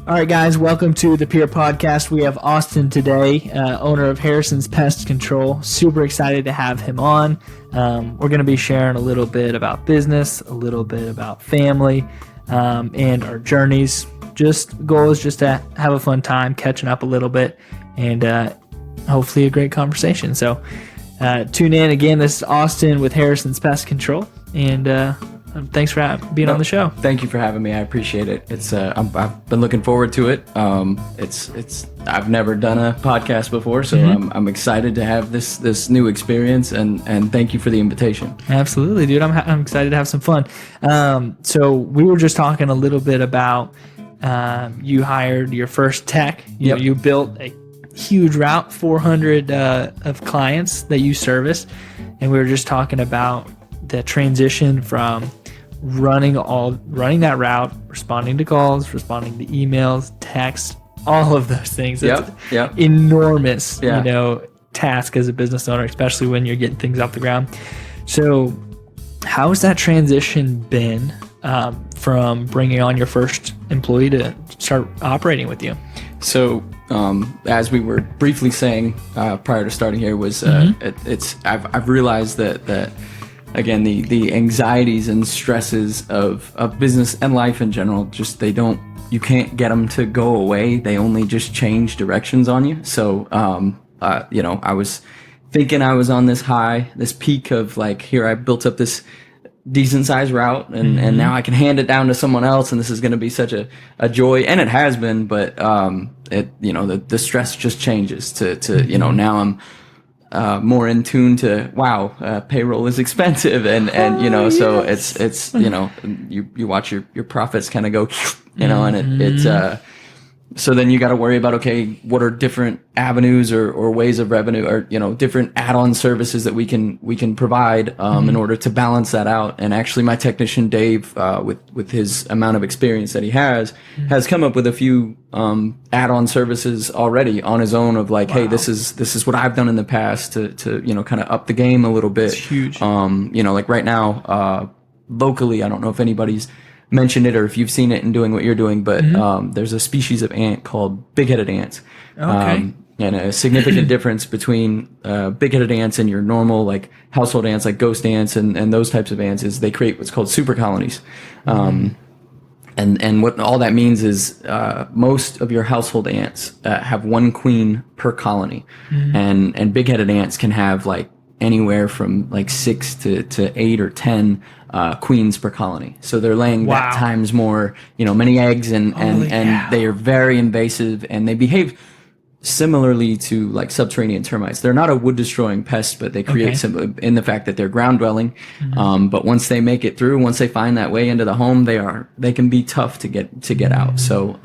All right, guys, welcome to the Peer Podcast. We have Austin today, owner of Harrison's Pest Control. Super excited to have him on. We're going to be sharing a little bit about business, a little bit about family, and our journeys. Goal is just to have a fun time, catching up a little bit, and hopefully a great conversation. So tune in. Again, this is Austin with Harrison's Pest Control, and thanks for being on the show. Thank you for having me. I appreciate it. It's I've been looking forward to it. I've never done a podcast before, so I'm excited to have this new experience, and thank you for the invitation. Absolutely, dude. I'm excited to have some fun. So we were just talking a little bit about you hired your first tech. You built a huge route, 400 of clients that you service, and we were just talking about the transition from running that route, responding to calls, responding to emails, text, all of those things. It's enormous, task as a business owner, especially when you're getting things off the ground. So how has that transition been from bringing on your first employee to start operating with you? So as we were briefly saying prior to starting here was I've realized that again, the anxieties and stresses of business and life in general, you can't get them to go away. They only just change directions on you. So, I was thinking I was on this high, this peak of like, here I built up this decent sized route and now I can hand it down to someone else and this is going to be such a joy. And it has been, but, the stress just changes to now I'm, more in tune to payroll is expensive and so it's you watch your profits kind of go and it's so then you got to worry about, okay, what are different avenues or ways of revenue or different add-on services that we can provide in order to balance that out. And actually my technician Dave with his amount of experience that he has come up with a few add-on services already on his own of like, hey, this is what I've done in the past to kind of up the game a little bit. It's huge. Like right now locally, I don't know if anybody's mentioned it or if you've seen it in doing what you're doing, but there's a species of ant called big-headed ants. Okay. And a significant difference between big-headed ants and your normal like household ants like ghost ants and those types of ants is they create what's called super colonies. And what all that means is most of your household ants have one queen per colony, and big-headed ants can have like anywhere from like 6 to 8 or 10 queens per colony. So they're laying that times more, many eggs and they are very invasive and they behave similarly to like subterranean termites. They're not a wood destroying pest, but they create some in the fact that they're ground dwelling. But once they make it through, once they find that way into the home, they can be tough to get out. So,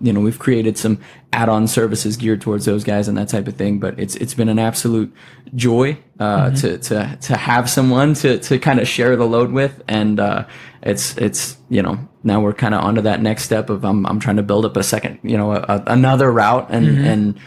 we've created some add-on services geared towards those guys and that type of thing, but it's been an absolute joy, to have someone to kind of share the load with. And, it's now we're kind of onto that next step of I'm trying to build up a second, another route and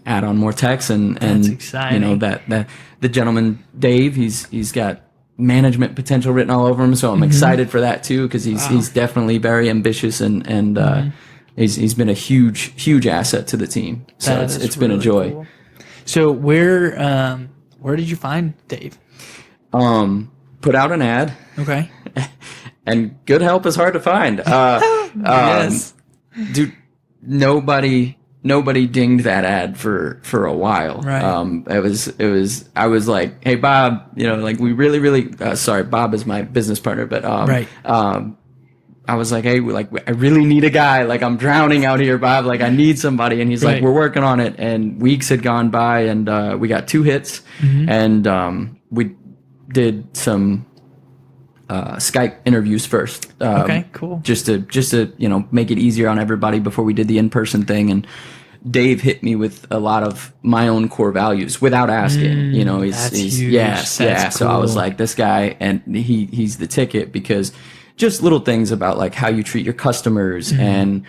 add on more techs and That's exciting. that the gentleman Dave, he's got management potential written all over him, so I'm excited for that too because he's definitely very ambitious and he's been a huge asset to the team. So it's been a joy. Cool. So where did you find Dave? Put out an ad. Okay. And good help is hard to find. Yes. Dude, nobody dinged that ad for a while. Right. I was like, hey Bob, we really sorry, Bob is my business partner, but right. I was like, hey, I really need a guy. Like, I'm drowning out here, Bob. Like, I need somebody. And he's like, we're working on it. And weeks had gone by, and we got 2 hits. And we did some Skype interviews first. Okay, cool. Just to make it easier on everybody before we did the in-person thing. And Dave hit me with a lot of my own core values without asking. He's huge. Yes, That's So I was cool. like, this guy, and he's the ticket because just little things about like how you treat your customers and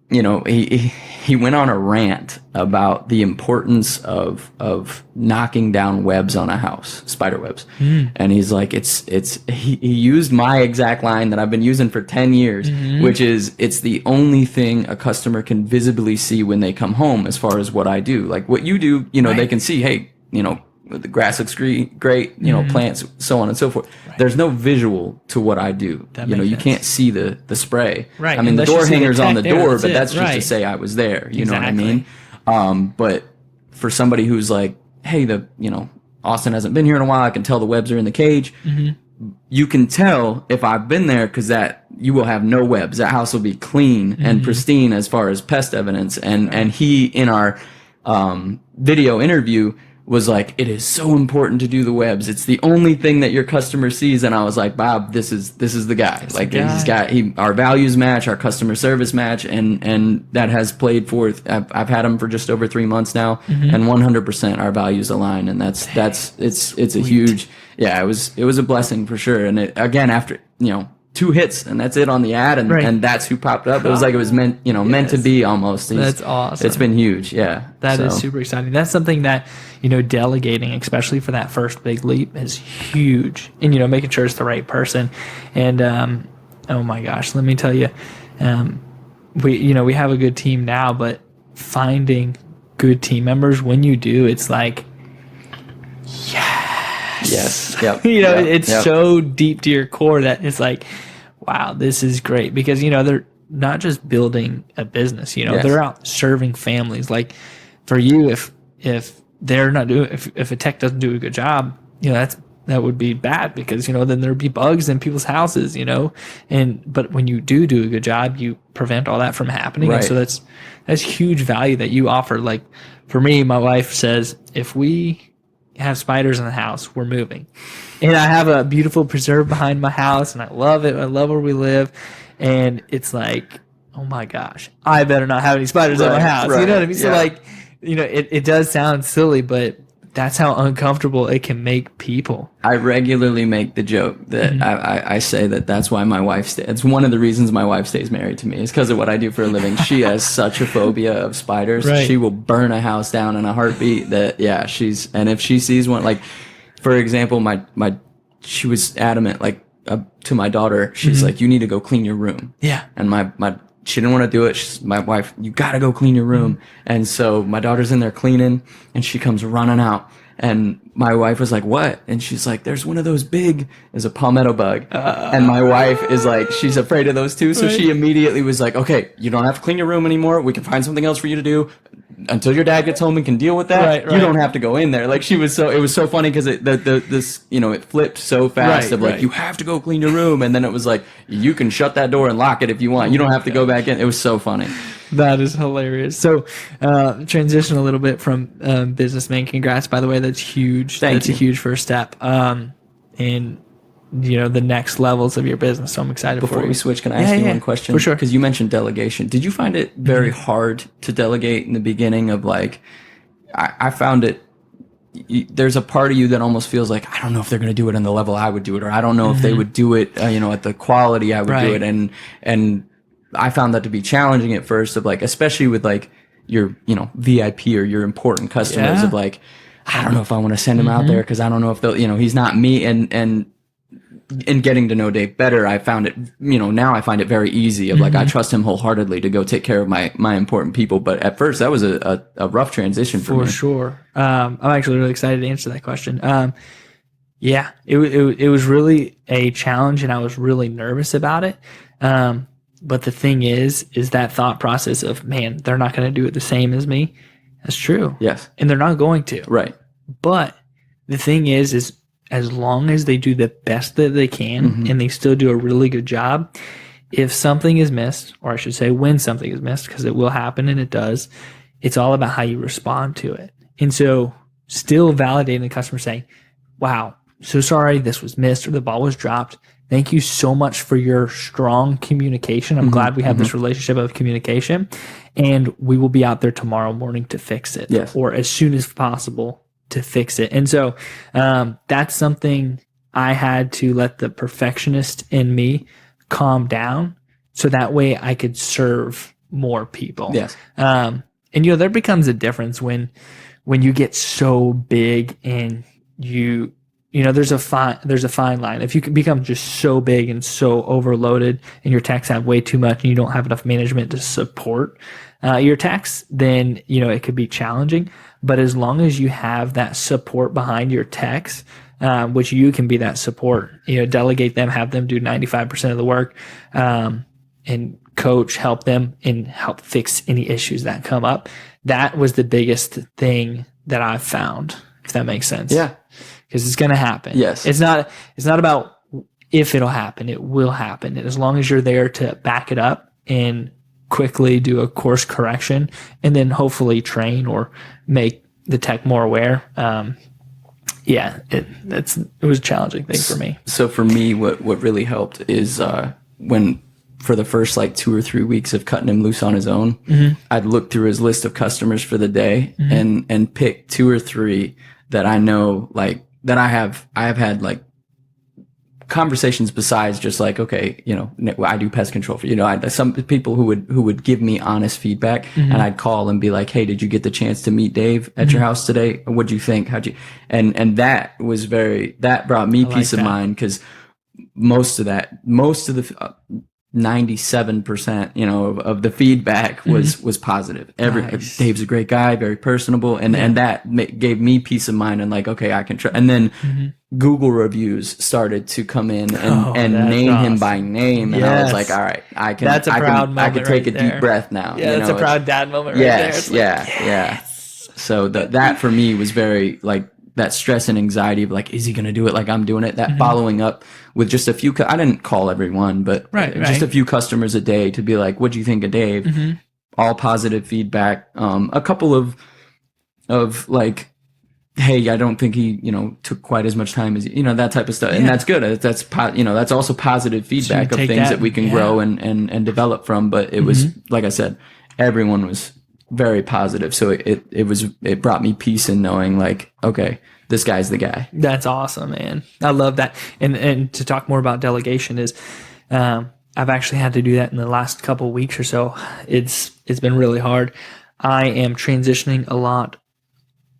he went on a rant about the importance of knocking down webs on a house, spider webs. And he's like, he used my exact line that I've been using for 10 years, which is, it's the only thing a customer can visibly see when they come home as far as what I do. Like what you do, they can see, hey, the grass looks great, plants, so on and so forth. Right. There's no visual to what I do. You can't see the spray. Right. I mean, the door hanger's on the door, but that's just right. to say I was there. You know what I mean? But for somebody who's like, hey, Austin hasn't been here in a while, I can tell the webs are in the cage. You can tell if I've been there, because that you will have no webs. That house will be clean and pristine as far as pest evidence. And he, in our video interview, was like, it is so important to do the webs. It's the only thing that your customer sees. And I was like, Bob, this is the guy. Our values match, our customer service match, and that has played forth. I've had him for just over 3 months now, and 100% our values align. And it's a huge, it was a blessing for sure. And again, after 2 hits and that's it on the ad, and that's who popped up. It was like it was meant to be almost. That's awesome. It's been huge. Yeah. That is super exciting. That's something that, delegating, especially for that first big leap, is huge. And, making sure it's the right person. And, oh my gosh, let me tell you, we have a good team now, but finding good team members, when you do, it's like, yes. Yep. It's so deep to your core that it's like, wow, this is great, because they're not just building a business, they're out serving families. Like for you, if they're not doing, if a tech doesn't do a good job, that would be bad, because then there'd be bugs in people's houses, but when you do a good job, you prevent all that from happening. Right. And so that's huge value that you offer. Like for me, my wife says, if we have spiders in the house, we're moving. And I have a beautiful preserve behind my house, and I love it. I love where we live. And it's like, oh my gosh, I better not have any spiders in my house. Right. You know what I mean? So it does sound silly, but that's how uncomfortable it can make people. I regularly make the joke that I say that's why my wife stays. It's one of the reasons my wife stays married to me, is because of what I do for a living. She has such a phobia of spiders. Right. She will burn a house down in a heartbeat. And if she sees one, like for example, she was adamant, to my daughter, she's like, you need to go clean your room. Yeah. And she didn't want to do it. My wife, you got to go clean your room. And so my daughter's in there cleaning, and she comes running out. And my wife was like, what? And she's like, there's one of those there's a palmetto bug. And my wife is like, she's afraid of those too. So she immediately was like, okay, you don't have to clean your room anymore. We can find something else for you to do. Until your dad gets home and can deal with that, you don't have to go in there. Like it was so funny, because it flipped so fast you have to go clean your room. And then it was like, you can shut that door and lock it if you want. You don't have to go back in. It was so funny. That is hilarious. So, transition a little bit from businessman. Congrats, by the way. That's huge. That's a huge first step. And the next levels of your business. So I'm excited for you. Before we switch, can I ask you one question? For sure. Because you mentioned delegation. Did you find it very hard to delegate in the beginning of I found it, there's a part of you that almost feels like, I don't know if they're going to do it on the level I would do it, or I don't know if they would do it, at the quality I would do it. And I found that to be challenging at first, of especially with your, VIP or your important customers of I don't know if I want to send him out there, because I don't know if they'll, he's not me. And in getting to know Dave better, I found it, now I find it very easy of I trust him wholeheartedly to go take care of my important people. But at first that was a rough transition for me. For sure. I'm actually really excited to answer that question. It was really a challenge, and I was really nervous about it. But the thing is that thought process of, man, they're not going to do it the same as me. That's true. Yes. And they're not going to. Right. But the thing is as long as they do the best that they can, and they still do a really good job, if something is missed, or I should say when something is missed, because it will happen and it does, it's all about how you respond to it. And so still validating the customer, saying, wow, so sorry this was missed or the ball was dropped. Thank you so much for your strong communication. I'm glad we have this relationship of communication, and we will be out there tomorrow morning to fix it, or as soon as possible to fix it. And so that's something I had to let the perfectionist in me calm down, so that way I could serve more people. Yes. And there becomes a difference when you get so big and there's a fine line. If you can become just so big and so overloaded and your techs have way too much and you don't have enough management to support your techs, then, it could be challenging. But as long as you have that support behind your techs, which you can be that support, delegate them, have them do 95% of the work, and coach, help them and help fix any issues that come up. That was the biggest thing that I've found, if that makes sense. Yeah. Because it's going to happen. Yes. It's not about if it'll happen. It will happen. And as long as you're there to back it up and quickly do a course correction and then hopefully train or make the tech more aware. It was a challenging thing for me. So for me, what really helped is when for the first like 2 or 3 weeks of cutting him loose on his own, I'd look through his list of customers for the day and pick 2 or 3 that I know, like that I have had like conversations besides just like, okay, I do pest control for, some people who would give me honest feedback, and I'd call and be like, hey, did you get the chance to meet Dave at your house today? What'd you think? How'd you, and that brought me peace of mind, because most of the 97%, of the feedback was positive. Nice. Dave's a great guy, very personable, and that gave me peace of mind, and like, okay, I can and then Google reviews started to come in and name him by name, and I was like, all right, I can take a deep breath now. Yeah, that's a proud dad moment yes, right there. Yes. So that for me was very like that stress and anxiety of like, is he going to do it like I'm doing it? That following up with just a few, I didn't call everyone, but just a few customers a day to be like, what do you think of Dave? All positive feedback. A couple of like, hey, I don't think he, took quite as much time as, that type of stuff. And that's good. That's also positive feedback of things that we can grow and develop from. But it was, like I said, everyone was very positive. So it brought me peace in knowing like, okay, this guy's the guy. That's awesome, man. I love that. And to talk more about delegation is, I've actually had to do that in the last couple of weeks or so. It's been really hard. I am transitioning a lot,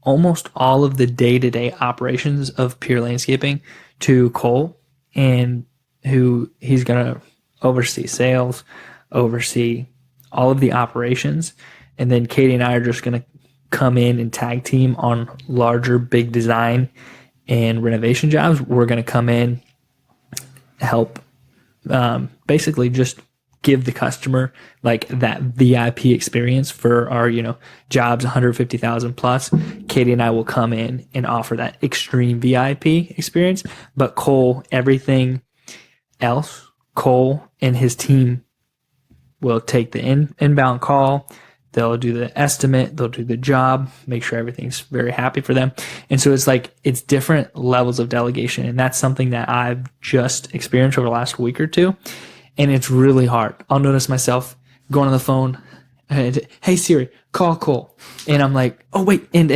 almost all of the day-to-day operations of Pure Landscaping to Cole, and who he's going to oversee sales, oversee all of the operations. And then Katie and I are just going to come in and tag team on larger, big design and renovation jobs. We're going to come in, help, basically just give the customer like that VIP experience for our, jobs 150,000 plus. Katie and I will come in and offer that extreme VIP experience. But Cole, everything else, Cole and his team will take the inbound call. They'll do the estimate, they'll do the job, make sure everything's very happy for them. And so it's different levels of delegation. And that's something that I've just experienced over the last week or two. And it's really hard. I'll notice myself going on the phone and, hey Siri, call Cole. And I'm like, oh wait, end.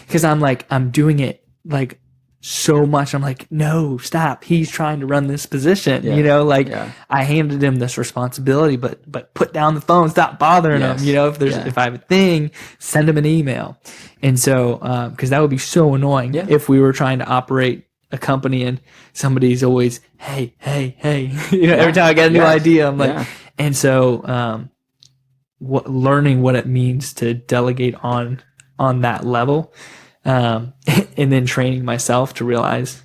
Because I'm doing it like so much. I'm like, no, stop. He's trying to run this position. I handed him this responsibility, but put down the phone, stop bothering him. If I have a thing, send him an email. And so, because that would be so annoying if we were trying to operate a company and somebody's always, hey, every time I get a new idea, I'm like, and so, learning what it means to delegate on that level. And then training myself to realize,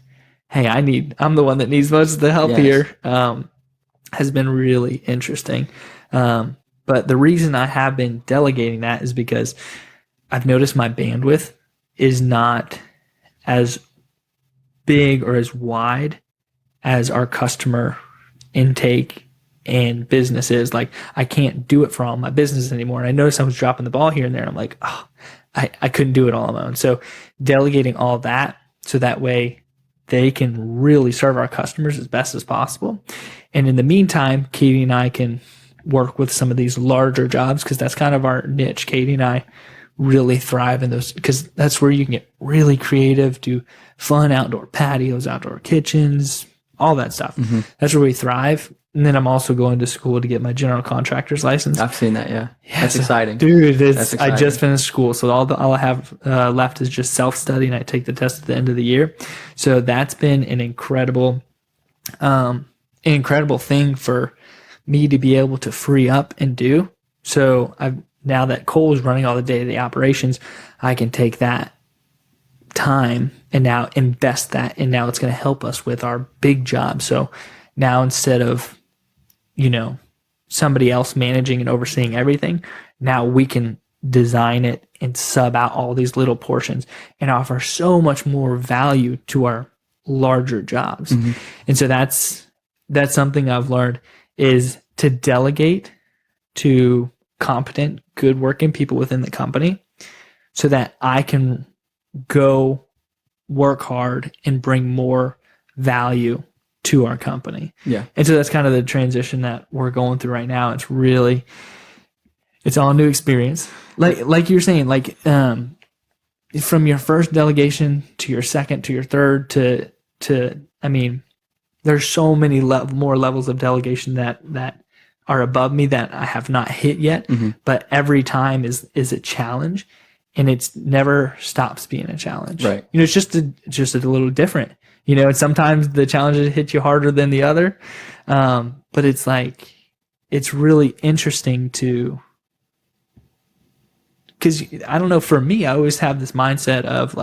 hey, I'm the one that needs most of the help here, has been really interesting. But the reason I have been delegating that is because I've noticed my bandwidth is not as big or as wide as our customer intake and business is. Like, I can't do it for all my business anymore. And I noticed I was dropping the ball here and there. And I'm like, I couldn't do it all on my own. So delegating all that so that way they can really serve our customers as best as possible. And in the meantime, Katie and I can work with some of these larger jobs because that's kind of our niche. Katie and I really thrive in those because that's where you can get really creative, do fun outdoor patios, outdoor kitchens, all that stuff. That's where we thrive. And then I'm also going to school to get my general contractor's license. I've seen that. Yeah. That's so, exciting. Dude, That's exciting. I just finished school. So all I have left is just self-study, and I take the test at the end of the year. So that's been an incredible thing for me to be able to free up and do. So now that Cole is running all the day-to-day operations, I can take that time and now invest that, and now it's going to help us with our big job. So now instead of somebody else managing and overseeing everything, now we can design it and sub out all these little portions and offer so much more value to our larger jobs. Mm-hmm. And so that's something I've learned, is to delegate to competent, good working people within the company so that I can go work hard and bring more value to our company. Yeah. And so that's kind of the transition that we're going through right now. It's all new experience. Like you're saying, from your first delegation to your second to your third to there's so many more levels of delegation that are above me that I have not hit yet. Mm-hmm. But every time is a challenge, and it's never stops being a challenge. Right. It's just a little different. And sometimes the challenges hit you harder than the other. But it's really interesting because I don't know, for me, I always have this mindset of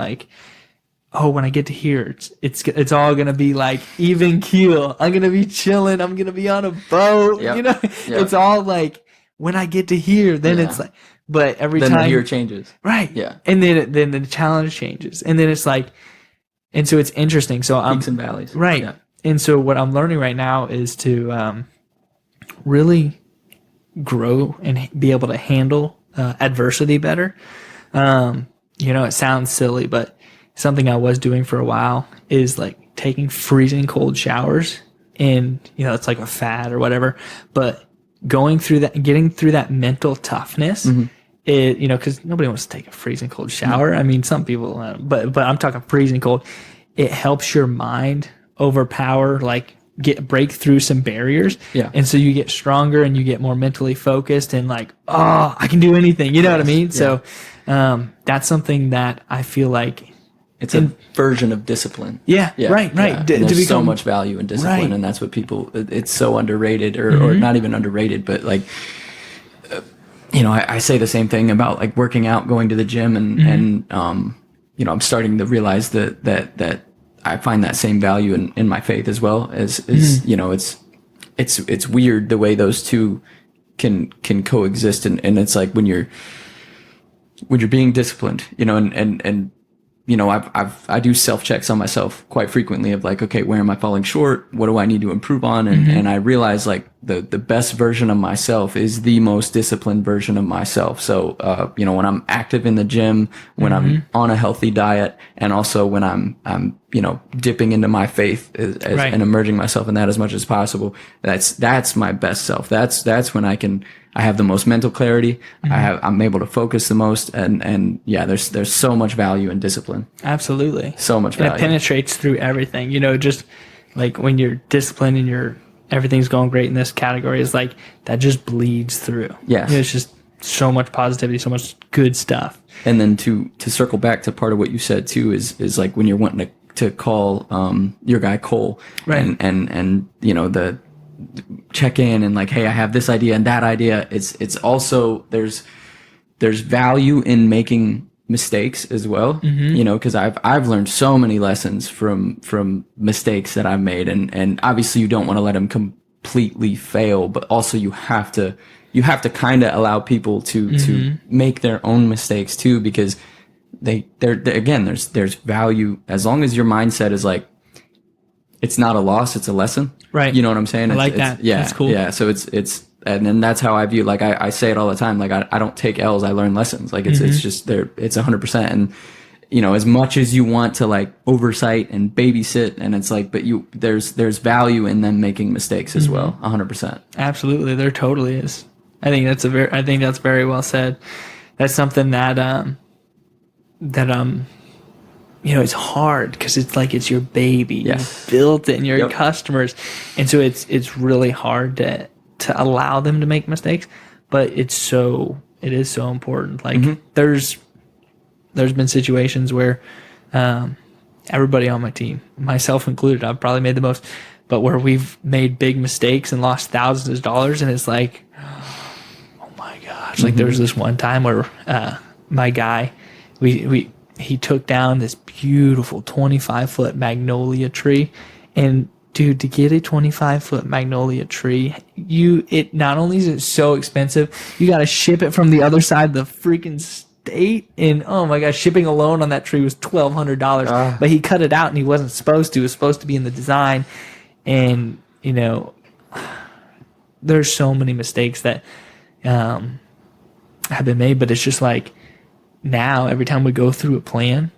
when I get to here, it's all going to be even keel. I'm going to be chilling. I'm going to be on a boat. Yep. Yep. It's all when I get to here, then it's but every then time. Then the here changes. Right. Yeah. And then the challenge changes. And then it's and so it's interesting. So peaks and valleys. Right. Yeah. And so what I'm learning right now is to really grow and be able to handle adversity better. It sounds silly, but something I was doing for a while is taking freezing cold showers, and it's like a fad or whatever, but getting through that mental toughness. Mm-hmm. Because nobody wants to take a freezing cold shower. I mean, some people, but I'm talking freezing cold. It helps your mind overpower, break through some barriers. Yeah. And so you get stronger and you get more mentally focused and I can do anything. You know what I mean? Yeah. So that's something that I feel like it's a version of discipline. Yeah. Right. Yeah. There's so much value in discipline, right. And that's what it's so underrated or not even underrated, but I say the same thing about working out, going to the gym, and I'm starting to realize that I find that same value in my faith as well as it's weird the way those two can coexist, and it's when you're being disciplined, and I do self-checks on myself quite frequently of okay, where am I falling short? What do I need to improve on? And I realize the best version of myself is the most disciplined version of myself. So, when I'm active in the gym, when I'm on a healthy diet, and also when I'm dipping into my faith right. and immersing myself in that as much as possible, that's my best self. That's when I have the most mental clarity. I'm able to focus the most, and there's so much value in discipline. Absolutely. So much value. And it penetrates through everything. Just when you're disciplined and everything's going great in this category, is that just bleeds through. Yeah. It's just so much positivity, so much good stuff. And then to circle back to part of what you said too is when you're wanting to call your guy Cole, right. and the check in and hey, I have this idea and that idea. It's also there's value in making mistakes as well, because I've learned so many lessons from mistakes that I've made, and obviously you don't want to let them completely fail, but also you have to kind of allow people to make their own mistakes too, because they're again, there's value as long as your mindset is it's not a loss, it's a lesson. Right. You know what I'm saying? I like that. Yeah. That's cool. Yeah. So it's and then that's how I view, I say it all the time. I don't take L's, I learn lessons. It's just there. It's 100%. And, as much as you want to oversight and babysit, and it's but there's value in them making mistakes as well. 100%. Absolutely. There totally is. I think that's very well said. That's something that it's hard because it's like it's your baby. Yes. You built it and your Yep. customers. And so it's really hard to allow them to make mistakes, but it is so important. Like there's been situations where everybody on my team, myself included, I've probably made the most, but where we've made big mistakes and lost thousands of dollars, and it's like, oh my gosh. Like there was this one time where my guy, he took down this beautiful 25-foot magnolia tree, and dude, to get a 25-foot magnolia tree, it not only is it so expensive, you got to ship it from the other side of the freaking state, and oh my gosh, shipping alone on that tree was $1,200. But he cut it out, and he wasn't supposed to. It was supposed to be in the design, and there's so many mistakes that have been made, but it's just like now every time we go through a plan,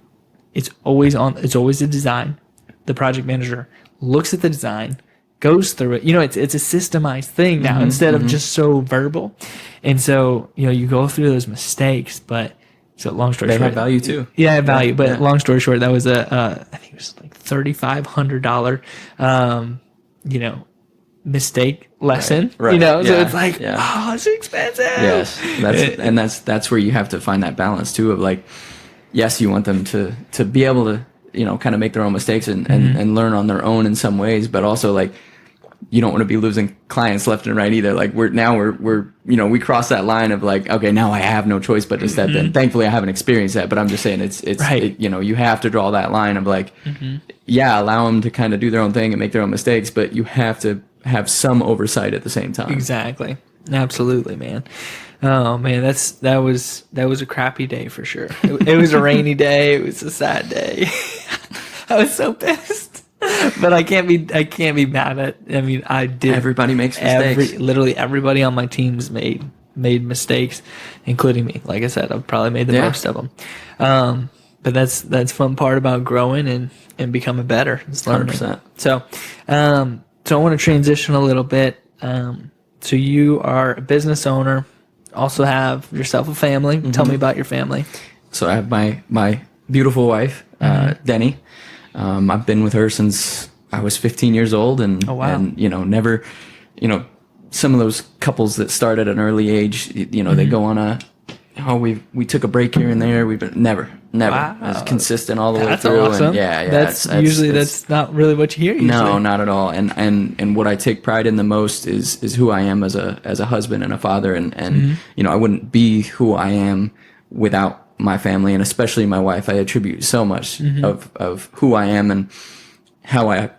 it's always a design. The project manager looks at the design, goes through it. It's a systemized thing now instead of just so verbal. And so, you go through those mistakes, but so long story short. They have value too. Yeah, they have value. But long story short, that was I think it was like $3,500, mistake lesson, Right. so it's like, oh, it's expensive. Yes. That's where you have to find that balance too of like, yes, you want them to be able to, kind of make their own mistakes and learn on their own in some ways, but also like, you don't want to be losing clients left and right either. Like we cross that line of like, okay, now I have no choice but to step in. Thankfully I haven't experienced that, but I'm just saying it's right. You have to draw that line of like, allow them to kind of do their own thing and make their own mistakes, but you have to have some oversight at the same time. Exactly. Absolutely, man. Oh man, that was a crappy day for sure. It was a rainy day. It was a sad day. I was so pissed, but I can't be mad at. I mean, I did. Everybody makes mistakes. Literally everybody on my team's made mistakes, including me. Like I said, I've probably made the most of them. But that's fun part about growing and becoming better. It's learning. 100%. So I want to transition a little bit. So you are a business owner, also have yourself a family. Tell me about your family. So I have my beautiful wife, Denny. I've been with her since I was 15 years old, and never, some of those couples that start at an early age, they go on we took a break here and there. We've been never Wow. as consistent all the way That's through. awesome. And yeah, That's not really what you hear usually. No, not at all. And what I take pride in the most is who I am as a husband and a father. And I wouldn't be who I am without my family, and especially my wife. I attribute so much of who I am and how I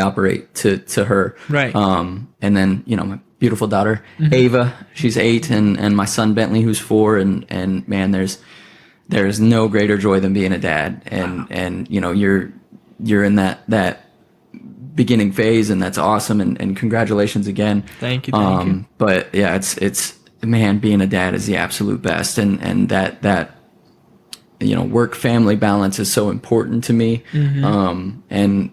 operate to her. Right. And then, my beautiful daughter, Ava, she's 8, and my son Bentley, who's 4, and man, there's no greater joy than being a dad. And you're in that beginning phase, and that's awesome, and congratulations again. Thank you. But yeah, it's man, being a dad is the absolute best, and that work family balance is so important to me. And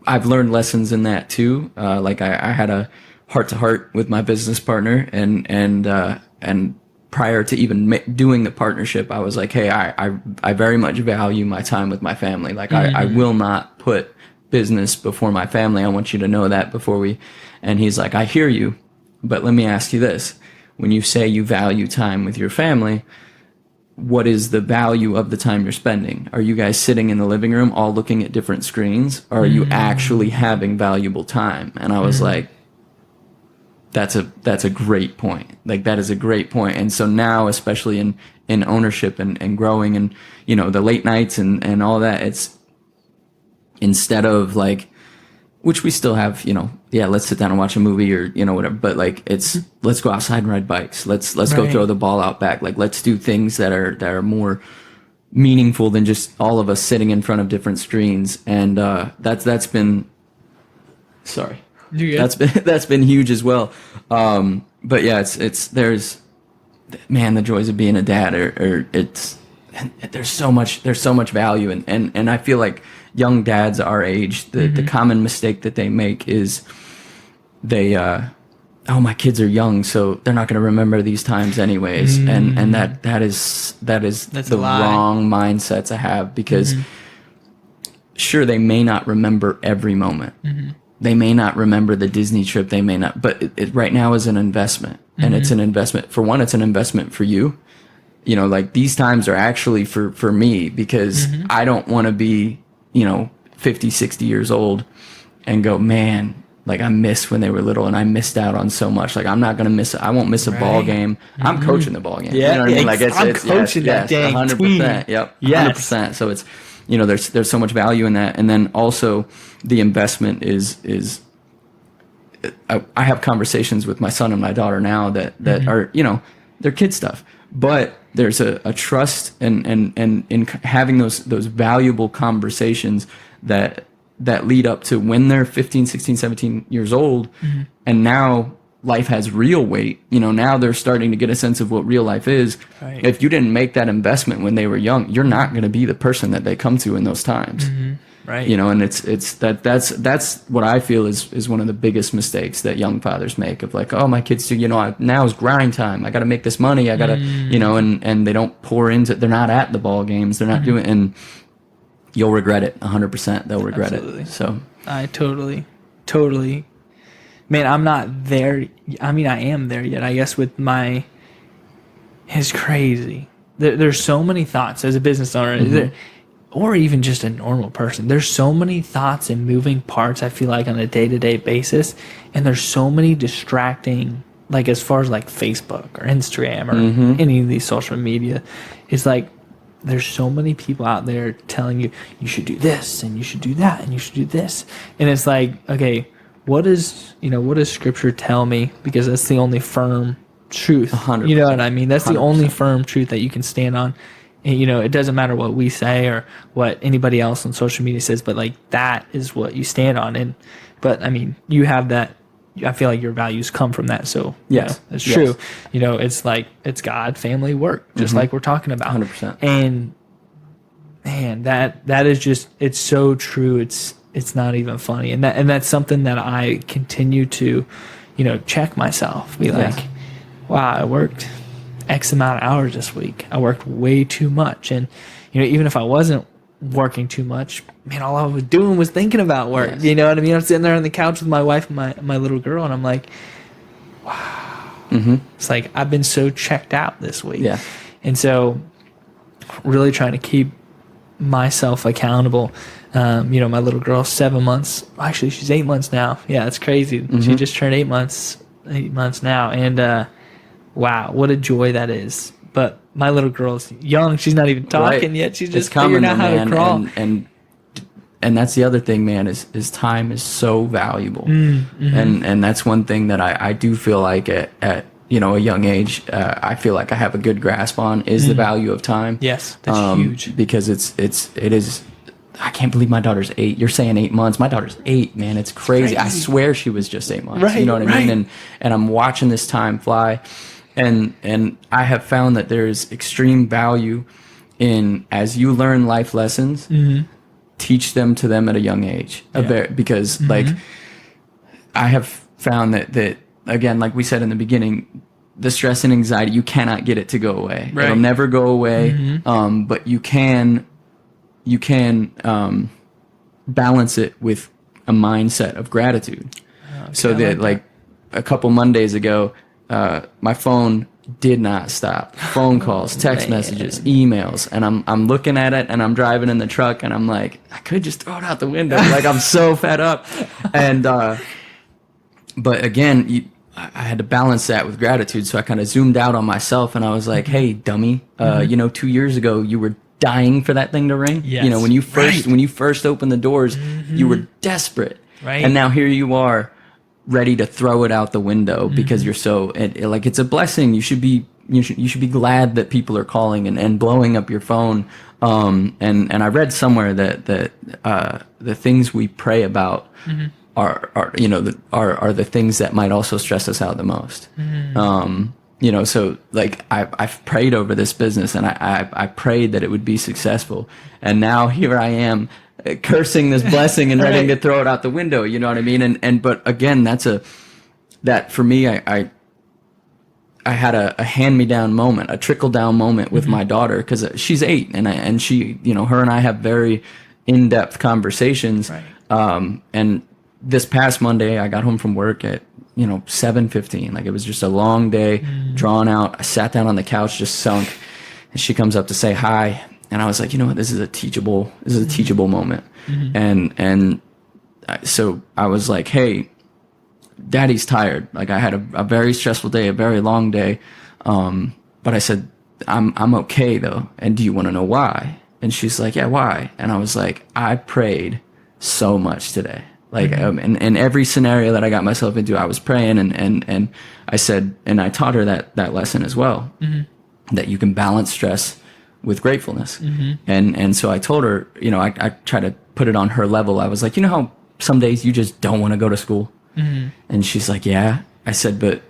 I've learned lessons in that too. Like I had a heart-to-heart with my business partner, and prior to even doing the partnership, I was like, hey, I very much value my time with my family. Like I will not put business before my family. I want you to know that before we. And he's like, I hear you, but let me ask you this: when you say you value time with your family, what is the value of the time you're spending? Are you guys sitting in the living room all looking at different screens, or are you actually having valuable time? And I was like, that's a great point. Like, that is a great point. And so now, especially in ownership and growing and, the late nights and all that, it's instead of like, which we still have, let's sit down and watch a movie or, whatever. But like, it's, let's go outside and ride bikes. Let's go throw the ball out back. Like, let's do things that are more meaningful than just all of us sitting in front of different screens. And, that's been, sorry. That's been huge as well. But yeah, there's the joys of being a dad there's so much value. And I feel like young dads our age, the common mistake that they make is they oh, my kids are young, so they're not going to remember these times anyways. And that is the wrong mindset to have, because sure, they may not remember every moment. They may not remember the Disney trip. They may not, but it right now is an investment, and it's an investment. For one, it's an investment for you. You know, like, these times are actually for me, because I don't want to be, 50, 60 years old and go, man, like, I miss when they were little and I missed out on so much. Like, I won't miss a ball game. I'm coaching the ball game. Yeah. You know what I mean? Like, I'm coaching that dang 100%. team. Yep. Yes. 100%. So it's, there's so much value in that. And then also the investment is I have conversations with my son and my daughter now that are, they're kid stuff, but there's a trust and in having those valuable conversations that lead up to when they're 15, 16, 17 years old. And now life has real weight. Now they're starting to get a sense of what real life is. Right. If you didn't make that investment when they were young, you're not going to be the person that they come to in those times. Right. And that's what I feel is one of the biggest mistakes that young fathers make, of like, oh, my kids do, now is grind time. I got to make this money. I got to, and they don't pour into, they're not at the ball games. They're not doing, and you'll regret it 100%. They'll regret it. So I totally, man, I'm not there. I mean, I am there yet, I guess, with it's crazy. There's so many thoughts as a business owner, or even just a normal person. There's so many thoughts and moving parts, I feel like, on a day-to-day basis. And there's so many distracting, like, as far as like Facebook or Instagram or any of these social media, it's like, there's so many people out there telling you, you should do this and you should do that and you should do this. And it's like, okay, what does scripture tell me? Because that's the only firm truth. 100%. You know what I mean? That's 100%. the only firm truth that you can stand on. And, it doesn't matter what we say or what anybody else on social media says, but like, that is what you stand on. But I mean, you have that. I feel like your values come from that. So yes, it's true. It's like, it's God, family, work, just like we're talking about. 100%. And man, that is just, it's so true. It's not even funny. And that's something that I continue to, check myself, be like, wow, I worked X amount of hours this week. I worked way too much. And, even if I wasn't working too much, man, all I was doing was thinking about work. Yes. You know what I mean? I'm sitting there on the couch with my wife and my little girl, and I'm like, wow. It's like, I've been so checked out this week. Yeah. And so really trying to keep myself accountable. My little girl's 7 months. Actually, she's 8 months now. Yeah, it's crazy. She just turned 8 months now. And, wow, what a joy that is. But my little girl's young. She's not even talking yet. She's just figuring out how to crawl. And that's the other thing, man, is time is so valuable. And that's one thing that I do feel like at a young age, I feel like I have a good grasp on is the value of time. Yes, that's huge. Because it is. I can't believe my daughter's 8. You're saying 8 months. My daughter's 8, man. It's crazy. I swear she was just 8 months. Right, you know what I mean? And I'm watching this time fly. And I have found that there's extreme value in, as you learn life lessons, teach them to them at a young age. Because like, I have found that again, like we said in the beginning, the stress and anxiety, you cannot get it to go away. Right. It'll never go away. But you can balance it with a mindset of gratitude. So that like a couple Mondays ago, my phone did not stop. Phone calls, text messages, emails, and I'm looking at it, and I'm driving in the truck, and I'm like, I could just throw it out the window. Like, I'm so fed up. And but again, I had to balance that with gratitude. So I kind of zoomed out on myself, and I was like, hey, dummy, 2 years ago you were dying for that thing to ring. Yes. When you first opened the doors, you were desperate. Right. And now here you are, ready to throw it out the window because you're so like, it's a blessing. You should be glad that people are calling and blowing up your phone. And I read somewhere that the things we pray about are the things that might also stress us out the most. So like I've prayed over this business, and I prayed that it would be successful, and now here I am cursing this blessing and ready to throw it out the window. You know what I mean? But again, that's that for me, I had a hand-me-down moment, a trickle-down moment with my daughter, because she's 8, and she, her and I have very in-depth conversations. Right. And this past Monday, I got home from work at 7:15. Like, it was just a long day, drawn out. I sat down on the couch, just sunk, and she comes up to say hi, and I was like, you know what, this is a teachable moment, and so I was like, hey, Daddy's tired. Like, I had a very stressful day, a very long day. But I said, I'm okay though. And do you want to know why? And she's like, yeah, why? And I was like, I prayed so much today. Like, in every scenario that I got myself into, I was praying, and I said, and I taught her that lesson as well, that you can balance stress with gratefulness. And so I told her, I try to put it on her level. I was like, how some days you just don't want to go to school? And she's like, yeah. I said, but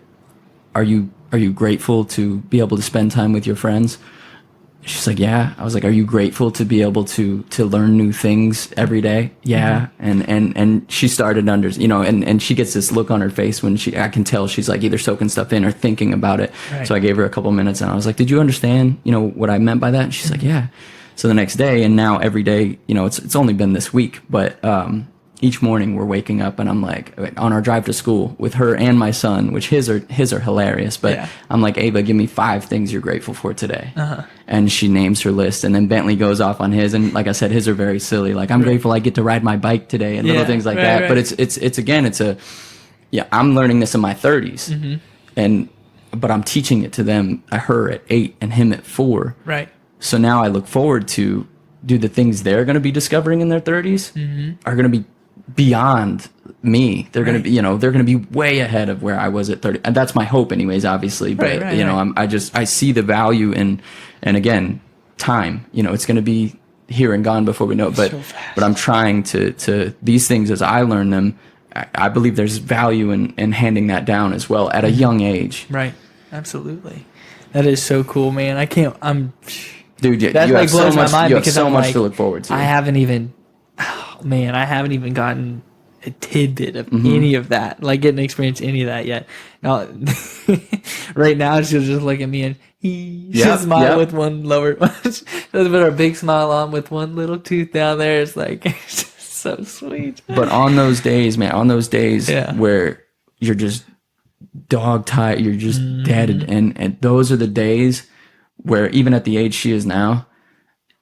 are you grateful to be able to spend time with your friends? She's like, yeah. I was like, are you grateful to be able to learn new things every day? Yeah. And she started and she gets this look on her face when I can tell she's like either soaking stuff in or thinking about it. Right. So I gave her a couple minutes, and I was like, did you understand, what I meant by that? And she's like, yeah. So the next day, and now every day, it's only been this week, but, each morning we're waking up, and I'm like, on our drive to school with her and my son, which his are hilarious, but I'm like, Ava, give me 5 things you're grateful for today. And she names her list, and then Bentley goes off on his, and like I said, his are very silly. Like, I'm grateful I get to ride my bike today, and little things like that. Right. But it's I'm learning this in my 30s, but I'm teaching it to them, her at 8 and him at 4. Right. So now I look forward to the things they're going to be discovering in their 30s are going to be beyond me. They're going to be, they're going to be way ahead of where I was at 30. And that's my hope anyways, obviously. But, I see the value in, and again, time, it's going to be here and gone before we know it. But I'm trying to these things as I learn them, I believe there's value in handing that down as well at a young age. Right. Absolutely. That is so cool, man. Dude, that you like have blows so much, my mind, you have because so I'm much like, to look forward to. I haven't even gotten a tidbit of any of that, like getting to experience any of that yet. Now, right now, she'll just look at me and she'll smile with one lower, she'll put her big smile on with one little tooth down there. It's like, it's just so sweet. But on those days, man, where you're just dog tired, you're just dead, and those are the days where, even at the age she is now,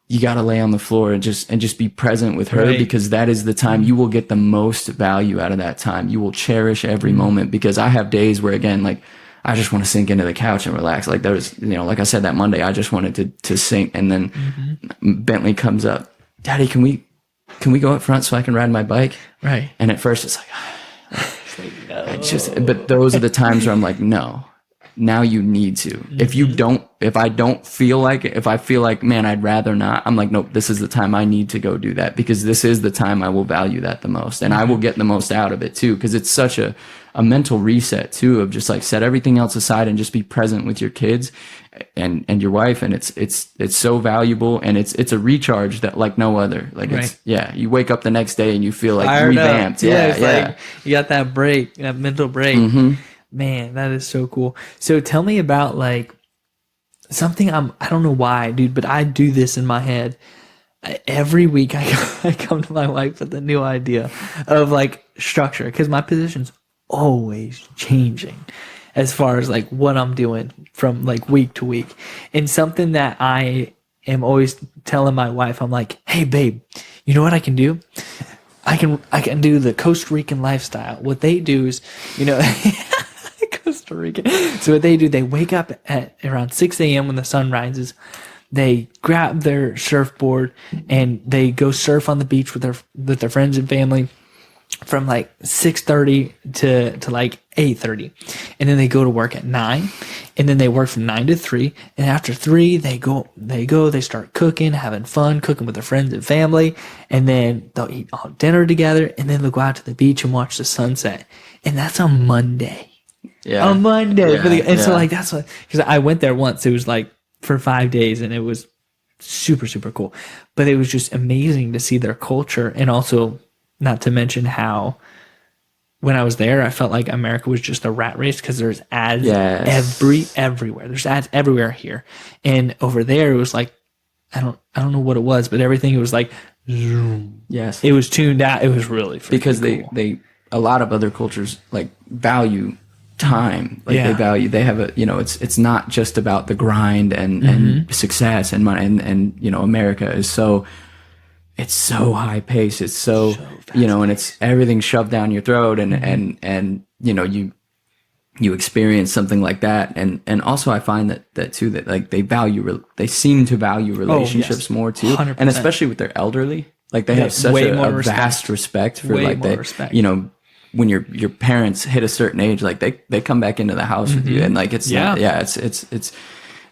you got to lay on the floor and just be present with her, because that is the time you will get the most value out of that time. You will cherish every moment, because I have days where, again, like, I just want to sink into the couch and relax. Like, there was, like I said, that Monday, I just wanted to sink. And then Bentley comes up, Daddy, can we go up front so I can ride my bike? Right. And at first it's like, no. But those are the times where I'm like, no, now you need to. If I feel like, man, I'd rather not, I'm like, nope, this is the time I need to go do that, because this is the time I will value that the most, and I will get the most out of it too, because it's such a mental reset too, of just like, set everything else aside and just be present with your kids and your wife, and it's so valuable, and it's a recharge that like no other. Like, you wake up the next day and you feel like fired revamped. Up. Like you got that break, that mental break. Man, that is so cool. So tell me about like something I don't know why, dude, but I do this in my head. Every week I come to my wife with a new idea of like structure, because my position's always changing as far as like what I'm doing from like week to week. And something that I am always telling my wife, I'm like, hey babe, you know what I can do? I can do the Costa Rican lifestyle. What they do is, Costa Rican. So what they do, they wake up at around 6 a.m. when the sun rises. They grab their surfboard and they go surf on the beach with their friends and family from like 6:30 to like 8:30, and then they go to work at 9, and then they work from 9 to 3, and after 3 they start cooking, having fun, cooking with their friends and family, and then they'll eat all dinner together, and then they'll go out to the beach and watch the sunset. And that's on Monday. On Monday. So like, that's what, because I went there once, it was like for 5 days, and it was super, super cool. But it was just amazing to see their culture, and also not to mention how when I was there, I felt like America was just a rat race because there's ads everywhere. There's ads everywhere here. And over there, it was like, I don't know what it was, but everything, it was like, zoom. Yes. It was tuned out. It was really because cool. they a lot of other cultures like value time. Like they have a, it's not just about the grind and success and money and America is it's so high paced. It's so and it's everything shoved down your throat and you experience something like that. And also I find that too, that like they seem to value relationships more too. 100%. And especially with their elderly, like they have such a vast respect for respect. When your parents hit a certain age, like they come back into the house with you, and like it's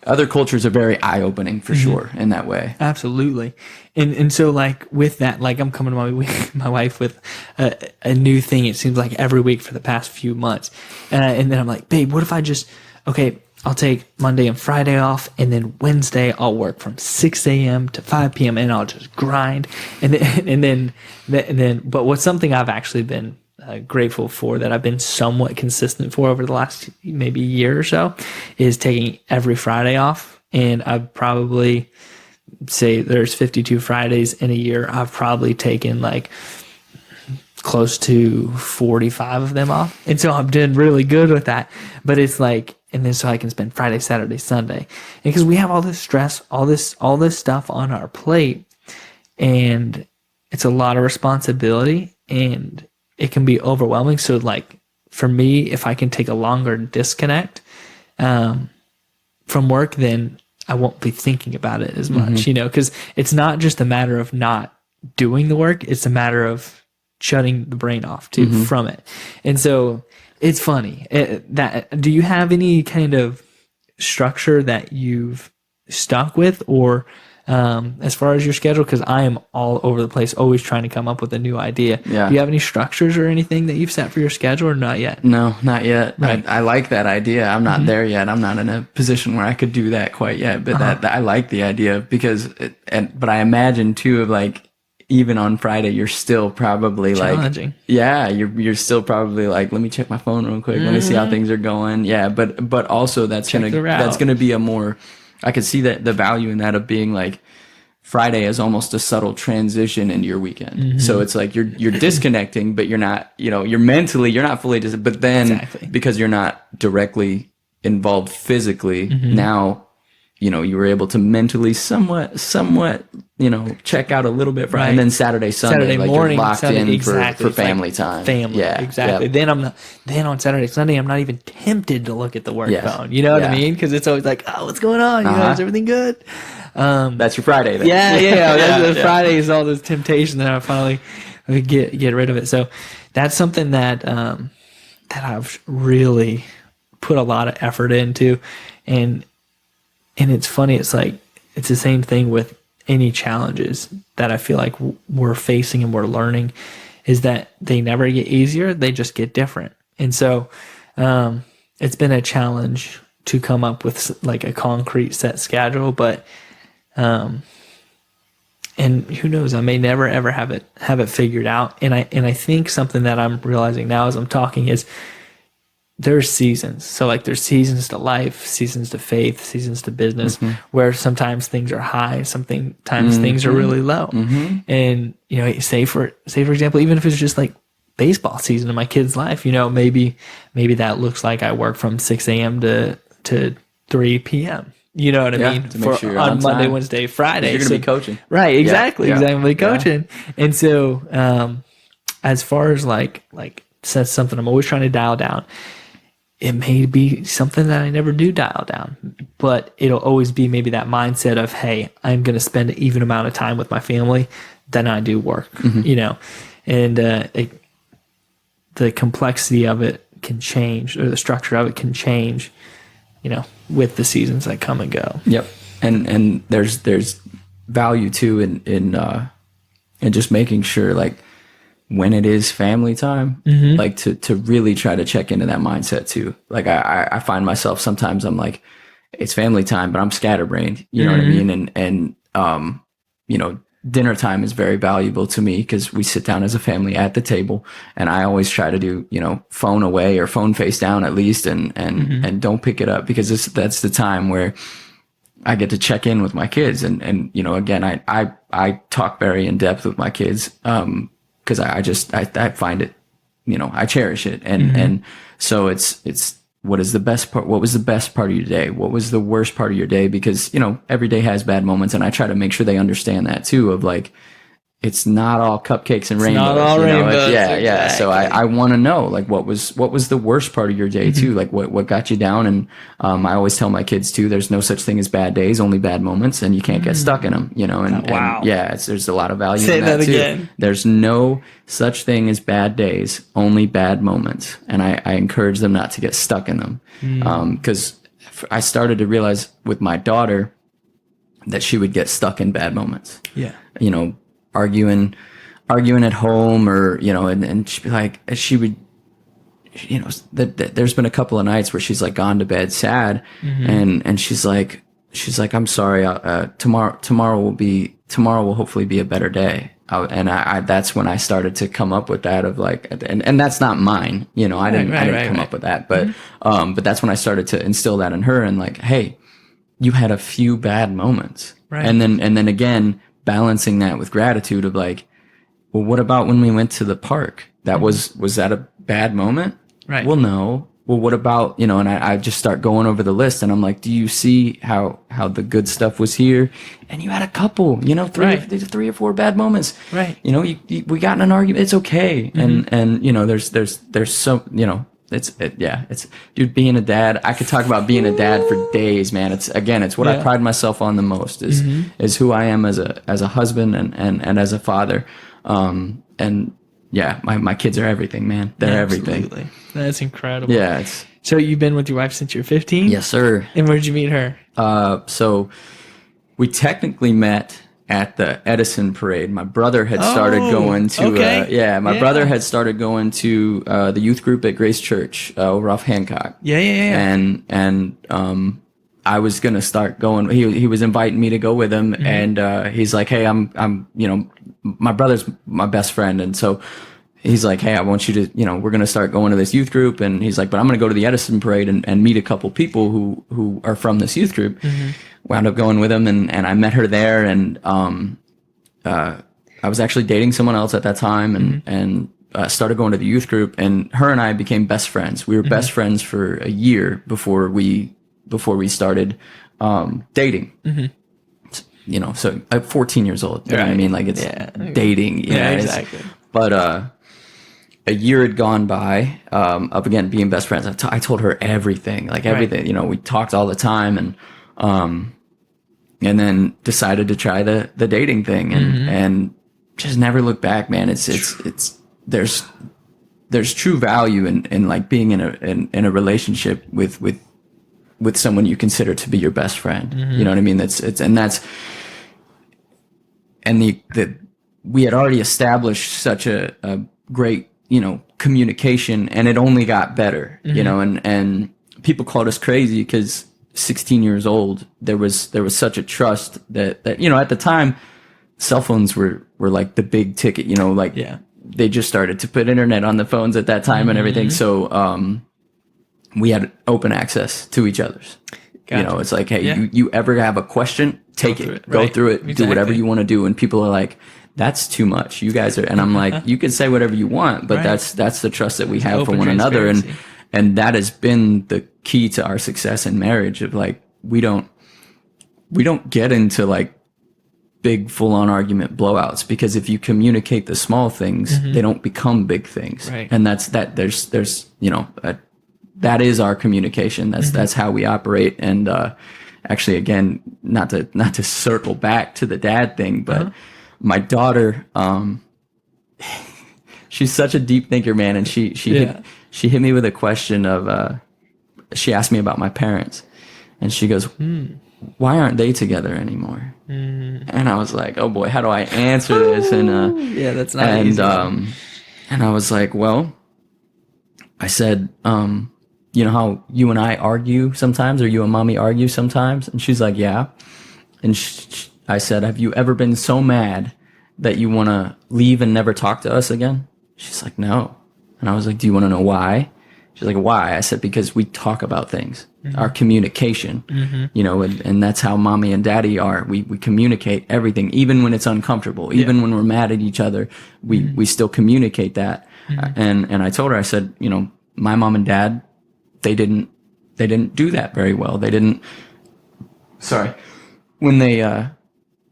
other cultures are very eye opening for sure in that way. Absolutely. And so like with that, like I'm coming to my wife with a new thing. It seems like every week for the past few months. And then I'm like, babe, what if I I'll take Monday and Friday off, and then Wednesday I'll work from 6 a.m. to 5 p.m. and I'll just grind. And then, but what's something I've actually been grateful for that I've been somewhat consistent for over the last maybe year or so is taking every Friday off. And I've probably say there's 52 Fridays in a year. I've probably taken like close to 45 of them off. And so I'm doing really good with that. But it's like, and then so I can spend Friday, Saturday, Sunday. And because we have all this stress, all this stuff on our plate, and it's a lot of responsibility and it can be overwhelming. So like for me, if I can take a longer disconnect from work, then I won't be thinking about it as much, because it's not just a matter of not doing the work. It's a matter of shutting the brain off too from it. And so it's funny do you have any kind of structure that you've stuck with or as far as your schedule? Because I am all over the place, always trying to come up with a new idea. Yeah. Do you have any structures or anything that you've set for your schedule or not yet? No, not yet. Right. I like that idea. I'm not there yet. I'm not in a position where I could do that quite yet. But that I like the idea because, but I imagine too of like, even on Friday, you're still probably challenging. You're still probably like, let me check my phone real quick. Let me see how things are going. Yeah. But also that's gonna be a more, I could see that the value in that of being like Friday is almost a subtle transition into your weekend. So it's like you're disconnecting, but you're not, you're not fully but then because you're not directly involved physically, now, you were able to mentally somewhat, check out a little bit and then Saturday like morning, you're locked Sunday, in for family time. Yeah, exactly. Yeah. Then on Saturday, Sunday, I'm not even tempted to look at the work phone. You know what I mean? Because it's always like, oh, what's going on? Is everything good? That's your Friday then. Yeah. Friday is all this temptation that I finally get rid of it. So that's something that I've really put a lot of effort into, and it's funny. It's like it's the same thing with any challenges that I feel like we're facing and we're learning, is that they never get easier; they just get different. And so it's been a challenge to come up with like a concrete set schedule, but and who knows, I may never ever have it figured out. And I think something that I'm realizing now as I'm talking is there's seasons. So like there's seasons to life, seasons to faith, seasons to business, where sometimes things are high, sometimes things are really low. And say for example, even if it's just like baseball season in my kid's life, maybe that looks like I work from 6 a.m. to 3 p.m. You know what I mean? To make sure you're on Monday, time. Wednesday, Friday. You're going to be coaching. Right, exactly. Coaching. Yeah. And so as far as like that's something I'm always trying to dial down. It may be something that I never do dial down, but it'll always be maybe that mindset of, hey, I'm going to spend an even amount of time with my family than I do work, and the complexity of it can change, or the structure of it can change, with the seasons that come and go. Yep. And there's value too in just making sure like when it is family time, like to really try to check into that mindset too. Like I find myself sometimes I'm like, it's family time, but I'm scatterbrained, you know what I mean? And dinner time is very valuable to me because we sit down as a family at the table, and I always try to do, phone away or phone face down at least, and don't pick it up, because that's the time where I get to check in with my kids. And again, I talk very in depth with my kids, cause I find it, I cherish it. And so it's, what is the best part? What was the best part of your day? What was the worst part of your day? Because, every day has bad moments, and I try to make sure they understand that too, of like, it's not all cupcakes and rainbows. Not all rainbows. Yeah. Exactly. So I want to know, like, what was the worst part of your day too? Like what got you down? And I always tell my kids too, there's no such thing as bad days, only bad moments, and you can't get stuck in them. Wow. And there's a lot of value Say in that too. Again. There's no such thing as bad days, only bad moments, and I encourage them not to get stuck in them, because I started to realize with my daughter that she would get stuck in bad moments. Yeah. Arguing at home, or and she'd be like, she would, there's been a couple of nights where she's like gone to bed sad, and she's like, I'm sorry, tomorrow will hopefully be a better day. And that's when I started to come up with that, of like, and that's not mine, I didn't come up with that, but but that's when I started to instill that in her, and like, hey, you had a few bad moments, right? And then again, balancing that with gratitude of like, well, what about when we went to the park? That was that a bad moment? Right. Well, no. Well, what about, and I just start going over the list, and I'm like, do you see how the good stuff was here? And you had a couple, three or four bad moments. Right. We got in an argument. It's okay. And there's so, it's dude, being a dad, I could talk about being a dad for days, man. It's what I pride myself on the most is who I am as a husband and as a father. And yeah, my kids are everything, man. They're everything. That's incredible. Yeah. So you've been with your wife since you're 15? Yes, sir. And where'd you meet her? So we technically met at the Edison parade. My brother had started going to, brother had started going to the youth group at Grace Church over off Hancock. Yeah. And I was gonna start going. He was inviting me to go with him, and he's like, hey, I'm my brother's my best friend, and so he's like, hey, I want you to, we're gonna start going to this youth group, and he's like, but I'm gonna go to the Edison parade and meet a couple people who are from this youth group. Wound up going with him, and I met her there, and I was actually dating someone else at that time, and started going to the youth group, and her and I became best friends. We were best friends for a year before we started dating. So I'm 14 years old. You know what I mean? Like, it's dating. Exactly. But a year had gone by of again being best friends. I told her everything, like everything. We talked all the time, and then decided to try the dating thing, and just never looked back, man. It's there's true value in like being in a relationship with someone you consider to be your best friend. You know what I mean? We had already established such a great, communication, and it only got better, and people called us crazy because 16 years old, there was such a trust that at the time, cell phones were like the big ticket, they just started to put internet on the phones at that time and everything. So, we had open access to each other's. Gotcha. It's like, hey, you ever have a question, take go through it, do whatever you want to do. And people are like, that's too much. You guys are, and I'm like, you can say whatever you want, but that's the trust that we have for one another. And that has been the key to our success in marriage, of like, we don't get into like big full on argument blowouts, because if you communicate the small things, they don't become big things. Right. And there's that is our communication. That's how we operate. And actually, again, not to circle back to the dad thing, but my daughter, she's such a deep thinker, man. And she hit me with a question of she asked me about my parents, and she goes, "Why aren't they together anymore?" And I was like, "Oh boy, how do I answer this?" And that's not easy. And I was like, "Well," I said, you know how you and I argue sometimes, or you and mommy argue sometimes? And she's like, yeah. And I said, have you ever been so mad that you want to leave and never talk to us again? She's like, no. And I was like, do you want to know why? She's like, why? I said, because we talk about things, our communication, you know, and that's how mommy and daddy are. We communicate everything, even when it's uncomfortable, even when we're mad at each other, we still communicate that. And I told her, I said, you know, my mom and dad, they didn't do that very well. They didn't, when they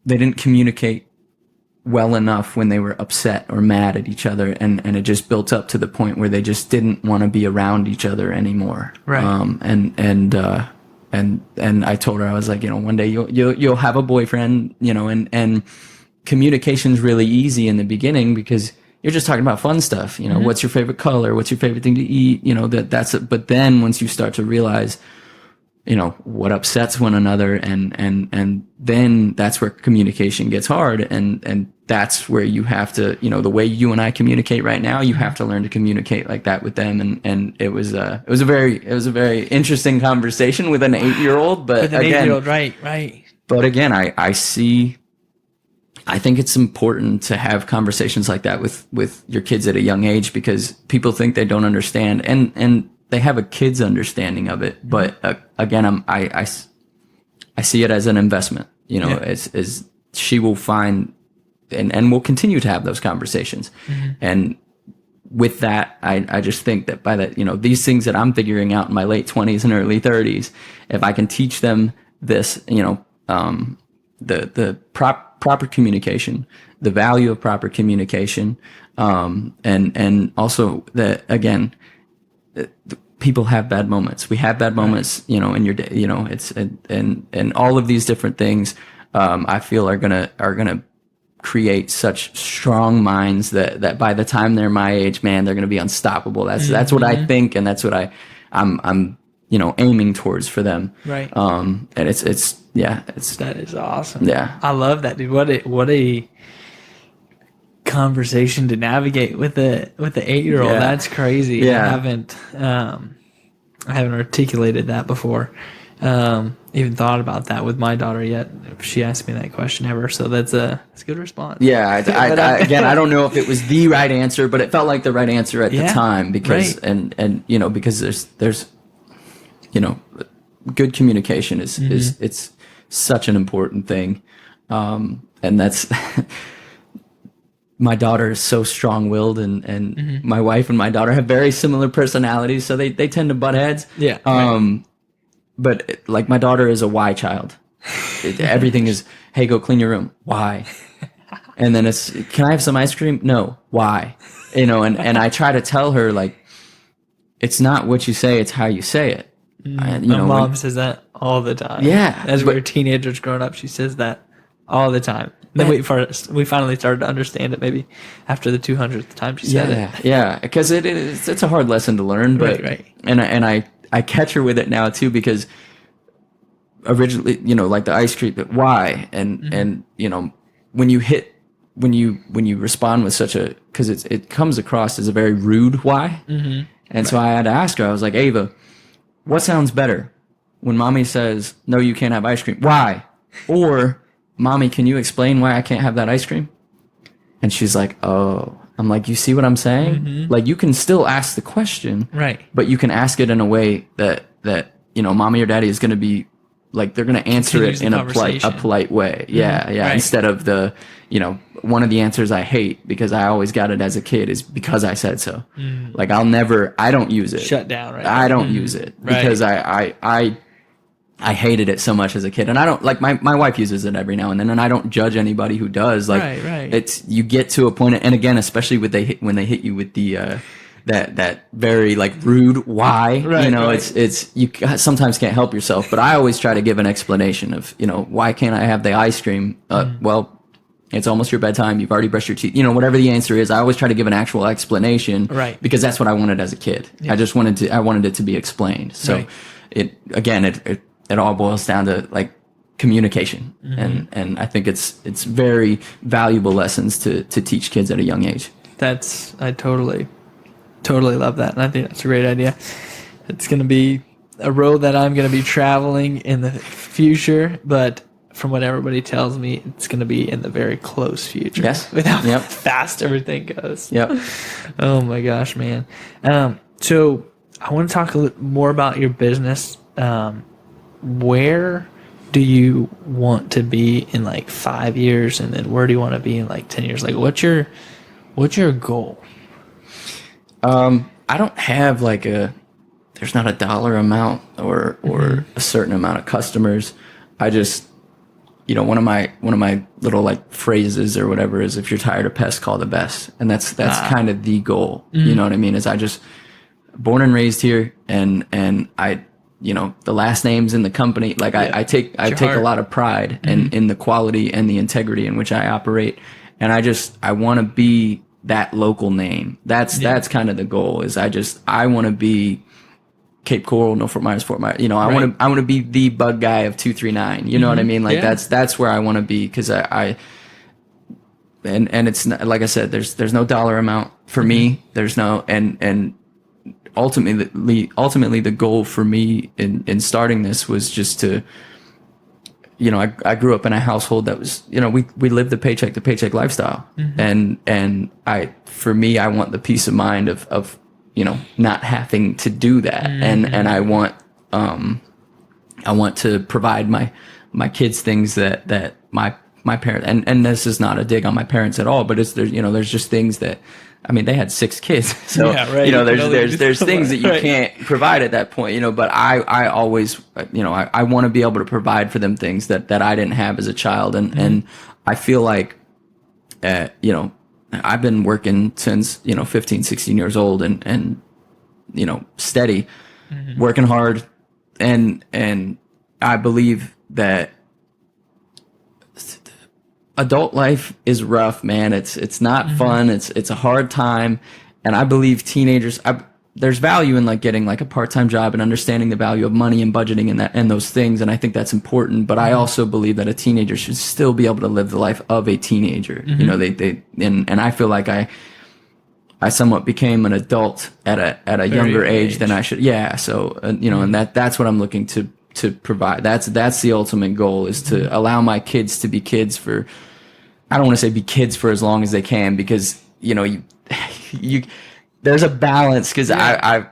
didn't communicate well enough when they were upset or mad at each other, and it just built up to the point where they just didn't want to be around each other anymore. Right. And I told her, I was like, you know, one day you'll have a boyfriend, you know, and communication's really easy in the beginning because you're just talking about fun stuff, you know, what's your favorite color, what's your favorite thing to eat, you know, that's it. But then once you start to realize, you know, what upsets one another, and then that's where communication gets hard, and that's where you have to, you know, the way you and I communicate right now, you have to learn to communicate like that with them. And it was a very interesting conversation with an 8-year-old, but with an again, 8-year-old, right. But again, I think it's important to have conversations like that with your kids at a young age, because people think they don't understand, and they have a kid's understanding of it. But again, I see it as an investment, you know, as she will find, and we'll continue to have those conversations. And with that, I just think that by that, you know, these things that I'm figuring out in my late 20s and early 30s, if I can teach them this, you know, the proper communication, the value of proper communication, and also that, again, people have bad moments. We have bad moments, you know, in your day, you know, it's, and all of these different things, I feel are gonna create such strong minds that by the time they're my age, man, they're gonna be unstoppable. That's what I think, and that's what I'm you know, aiming towards for them. Right. And that is awesome. Yeah. I love that, dude. What a conversation to navigate with the 8-year-old. Yeah. That's crazy. Yeah. I haven't articulated that before. Even thought about that with my daughter yet. She asked me that question ever, so that's a good response. Yeah, again, I don't know if it was the right answer, but it felt like the right answer at the time, because and you know, because there's you know, good communication is it's such an important thing, and that's my daughter is so strong-willed, and my wife and my daughter have very similar personalities, so they tend to butt heads. Yeah. But like, my daughter is a why child. Everything is, hey, go clean your room. Why? And then it's, can I have some ice cream? No. Why? You know, and I try to tell her, like, it's not what you say, it's how you say it. My mom says that all the time. Yeah. As we were teenagers growing up, she says that all the time. Then we finally started to understand it maybe after the 200th time she said it. Yeah, because it's a hard lesson to learn. But, right. And I catch her with it now too, because originally, you know, like the ice cream, but why? And you know, when you respond with such a, because it comes across as a very rude why. And so I had to ask her, I was like, Ava, what sounds better? When mommy says, no, you can't have ice cream. Why? Or, mommy, can you explain why I can't have that ice cream? And she's like, oh. I'm like, you see what I'm saying? Like, you can still ask the question. Right. But you can ask it in a way that you know, mommy or daddy is going to be, like, they're going to answer it in a polite way. Yeah. Right. Instead of the, you know, one of the answers I hate, because I always got it as a kid, is because I said so. Like, I don't use it. Shut down, right? I don't use it because I hated it so much as a kid. And I don't, like, my wife uses it every now and then, and I don't judge anybody who does. Like, it's, you get to a point, and again, especially when they hit you with the, that very, like, rude why, you know, it's, you sometimes can't help yourself, but I always try to give an explanation of, you know, why can't I have the ice cream? Well, it's almost your bedtime. You've already brushed your teeth. You know, whatever the answer is, I always try to give an actual explanation, because that's what I wanted as a kid. Yeah. I wanted it to be explained. So it all boils down to, like, communication. And I think it's very valuable lessons to teach kids at a young age. I totally love that. And I think that's a great idea. It's going to be a road that I'm going to be traveling in the future, but from what everybody tells me, it's going to be in the very close future. Yes. With how Yep. fast everything goes. Yep. Oh my gosh, man. So I want to talk a little more about your business. Where do you want to be in like 5 years, and then where do you want to be in like 10 years? Like, what's your goal? I don't have like there's not a dollar amount or a certain amount of customers. I just, one of my little like phrases or whatever is, if you're tired of Pest, call the Best. And that's kind of the goal. You know what I mean? Is I just born and raised here, and I, the last name's in the company. Like I take a lot of pride in the quality and the integrity in which I operate. And I want to be that local name. That's kind of the goal. Is I want to be Cape Coral, no Fort Myers, I want to be the bug guy of 239. You know what I mean? Like that's where I want to be, because and it's not, like I said, there's no dollar amount for me. There's no, and ultimately the goal for me in starting this was just to, I grew up in a household that was, we lived the paycheck to paycheck lifestyle. And for me, I want the peace of mind of not having to do that. And I want to provide my kids things that my parents, and this is not a dig on my parents at all, but there's just things that, I mean, they had 6 kids, so there's things that you can't provide at that point, but I always, I want to be able to provide for them things that I didn't have as a child, and I feel like, I've been working since 15, 16 years old, and steady, working hard, and I believe that adult life is rough, man. It's not fun. It's a hard time. And I believe teenagers, there's value in like getting like a part-time job and understanding the value of money and budgeting and those things. And I think that's important. But I also believe that a teenager should still be able to live the life of a teenager. And I feel like I somewhat became an adult at a younger age than I should. Yeah. So, and that's what I'm looking to provide. That's the ultimate goal, is to allow my kids to be kids for, I don't want to say be kids for as long as they can, because, you there's a balance, because I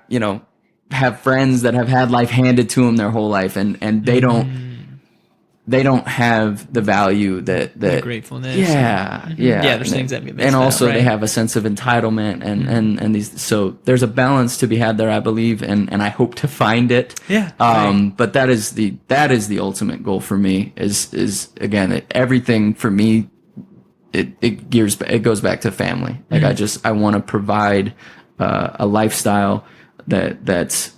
have friends that have had life handed to them their whole life, and they don't have the value that the gratefulness. Yeah. There's things that and also they have a sense of entitlement and these. So there's a balance to be had there, I believe, and I hope to find it. Yeah. But that is the ultimate goal for me. Is again, everything for me. It goes back to family. Like I want to provide a lifestyle that's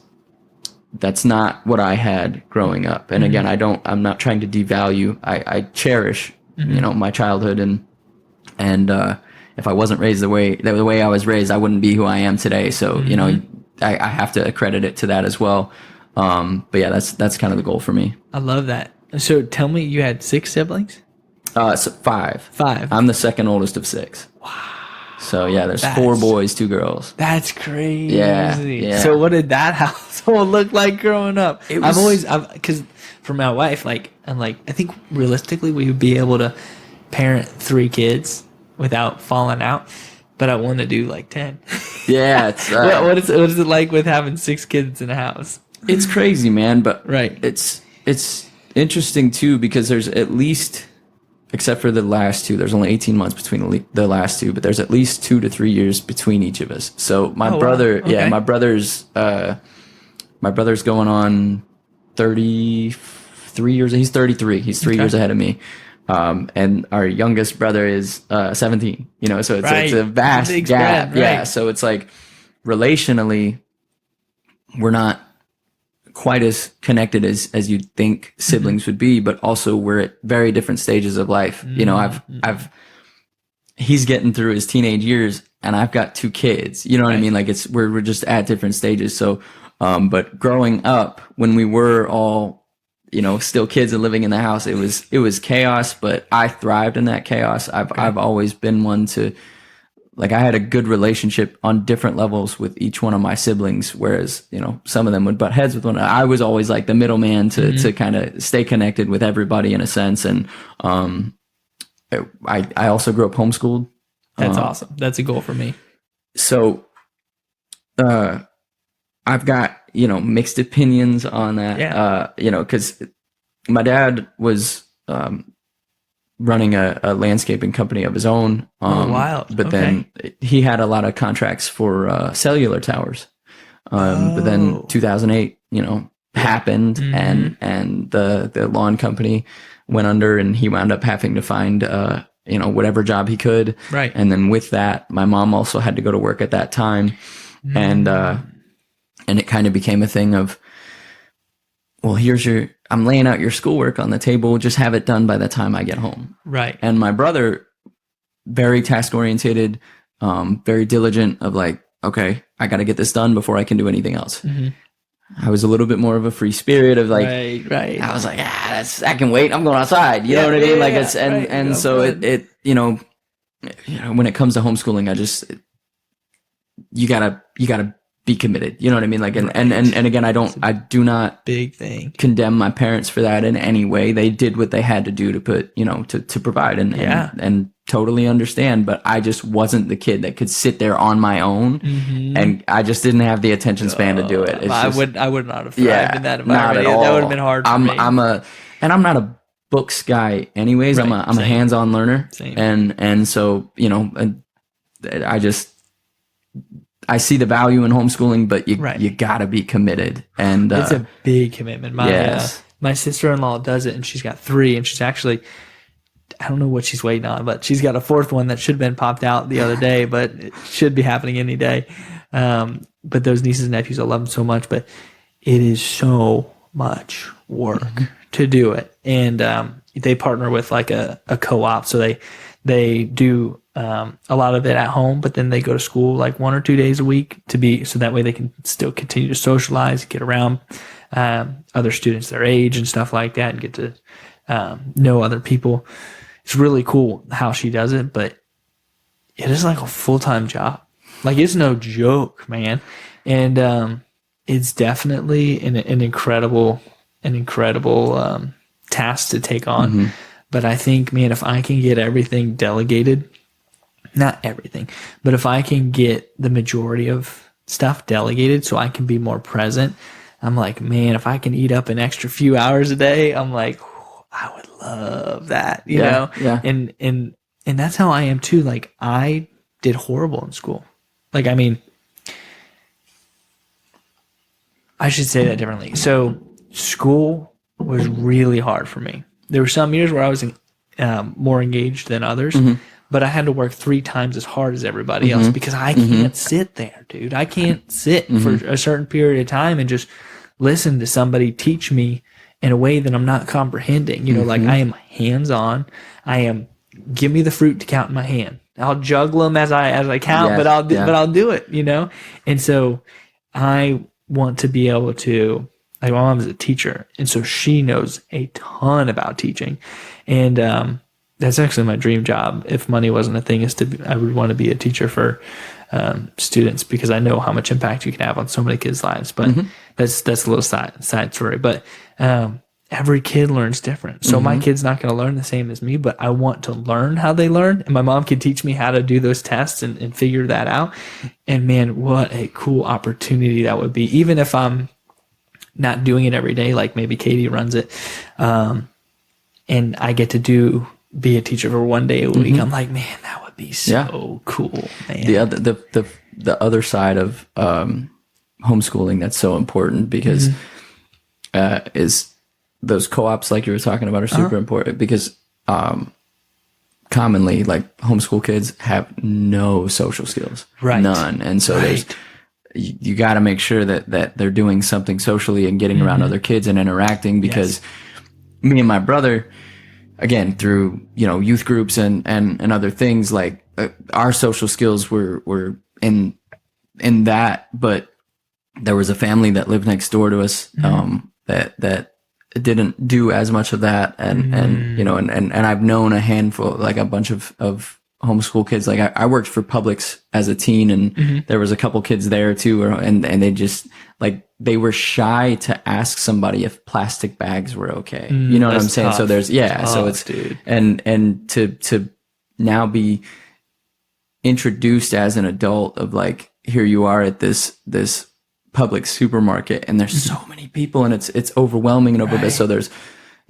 not what I had growing up. And again, I'm not trying to devalue. I cherish, my childhood, and if I wasn't raised the way I was raised, I wouldn't be who I am today. So, I have to accredit it to that as well. But yeah, that's kind of the goal for me. I love that. So tell me, you had 6 siblings? So 5. 5. I'm the second oldest of 6. Wow. So yeah, there's 4 boys, 2 girls. That's crazy. Yeah. So what did that household look like growing up? Because for my wife, I'm like, I think realistically we would be able to parent 3 kids without falling out, but I want to do like 10. Yeah. It's, what is it like with having 6 kids in a house? It's crazy, man. But right. It's interesting too, because there's at least, except for the last 2, there's only 18 months between the last 2, but there's at least 2 to 3 years between each of us. So my brother, wow. Okay. my brother's going on 33 years. He's 33. He's 3 years ahead of me. And our youngest brother is 17, so it's a vast gap. Spread, yeah. So it's like, relationally, we're not quite as connected as you'd think siblings would be, but also we're at very different stages of life. He's getting through his teenage years, and I've got 2 kids. You know what I mean? Like we're just at different stages. So, but growing up, when we were all, still kids and living in the house, it was chaos, but I thrived in that chaos. I've always been one to like I had a good relationship on different levels with each one of my siblings, whereas, you know, some of them would butt heads with one another. I was always like the middleman to kind of stay connected with everybody in a sense. And I also grew up homeschooled. That's awesome. That's a goal for me. So I've got, you know, mixed opinions on that. Yeah. You know, because my dad was running a landscaping company of his own. Wild. But then he had a lot of contracts for cellular towers. But then 2008, you know, happened, and the lawn company went under, and he wound up having to find you know, whatever job he could. Right. And then with that, my mom also had to go to work at that time, and it kind of became a thing of, well, I'm laying out your schoolwork on the table. Just have it done by the time I get home. Right. And my brother, very task oriented, very diligent of like, okay, I got to get this done before I can do anything else. I was a little bit more of a free spirit of like, right. I was like, I can wait. I'm going outside. You know what I mean? Like it's, and so it, you know, when it comes to homeschooling, you gotta be committed. You know what I mean? Like, and again, I do not big thing condemn my parents for that in any way. They did what they had to do to put, you know, to provide and totally understand. But I just wasn't the kid that could sit there on my own, and I just didn't have the attention span to do it. I would not have thrived in that environment. Not at all. That would have been hard for me. I'm not a books guy anyways. Right, I'm a hands-on learner. Same. And so, you know, I see the value in homeschooling, but you gotta be committed. And it's a big commitment. My sister-in-law does it, and she's got 3, and she's actually, I don't know what she's waiting on, but she's got a 4th one that should have been popped out the other day, but it should be happening any day. But those nieces and nephews, I love them so much, but it is so much work to do it. And they partner with like a co-op, so they do a lot of it at home, but then they go to school like 1 or 2 days a week so that way they can still continue to socialize, get around other students their age and stuff like that, and get to know other people. It's really cool how she does it, but it is like a full-time job. Like, it's no joke, man. And it's definitely an incredible task to take on. But I think, man, if I can get everything delegated, not everything, but if I can get the majority of stuff delegated so I can be more present, I'm like, man, if I can eat up an extra few hours a day, I'm like, I would love that, you know? Yeah. And that's how I am too. Like, I did horrible in school. Like, I mean, I should say that differently. So school was really hard for me. There were some years where I was more engaged than others, but I had to work 3 times as hard as everybody else because I can't sit there, dude. I can't sit for a certain period of time and just listen to somebody teach me in a way that I'm not comprehending. You know, like, I am hands-on. Give me the fruit to count in my hand. I'll juggle them as I count, but I'll do it, you know? And so I want to be able to, like, my mom is a teacher, and so she knows a ton about teaching. And that's actually my dream job. If money wasn't a thing, I would want to be a teacher for students, because I know how much impact you can have on so many kids' lives. But that's a little side story. But every kid learns different. So my kid's not going to learn the same as me, but I want to learn how they learn. And my mom can teach me how to do those tests and figure that out. And man, what a cool opportunity that would be. Even if I'm not doing it every day, like maybe Katie runs it, and I get to be a teacher for 1 day a week. I'm like, man, that would be so cool, man. The other side of homeschooling that's so important, because is those co-ops, like you were talking about, are super important, because commonly, like, homeschool kids have no social skills, none, and so you got to make sure that they're doing something socially and getting around other kids and interacting, because me and my brother, again, through, you know, youth groups and other things, like, our social skills were in that, but there was a family that lived next door to us that didn't do as much of that, and you know, and I've known a handful, like a bunch of homeschool kids. Like I worked for Publix as a teen, and there was a couple kids there too, and they just like they were shy to ask somebody if plastic bags were okay. You know what I'm saying? Tough. So there's so it's dude. and to now be introduced as an adult of like, here you are at this public supermarket, and there's so many people, and it's overwhelming and overwhelming. So there's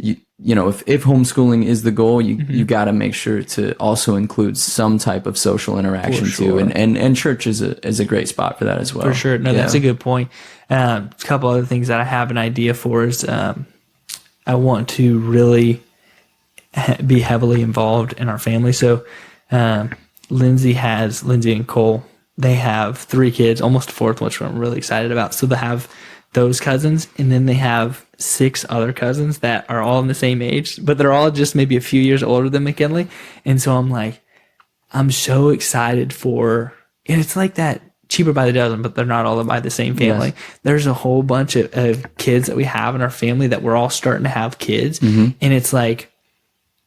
you know, if homeschooling is the goal, you got to make sure to also include some type of social interaction too, and church is a great spot for that as well. For sure. No, that's a good point. A couple other things that I have an idea for is I want to really be heavily involved in our family. So Lindsay and Cole, they have 3 kids, almost a 4th, which I'm really excited about. So they have those cousins, and then they have 6 other cousins that are all in the same age, but they're all just maybe a few years older than McKinley. And so I'm like, I'm so excited and it's like that cheaper by the dozen, but they're not all by the same family. Yes. There's a whole bunch of kids that we have in our family that we're all starting to have kids. And it's like,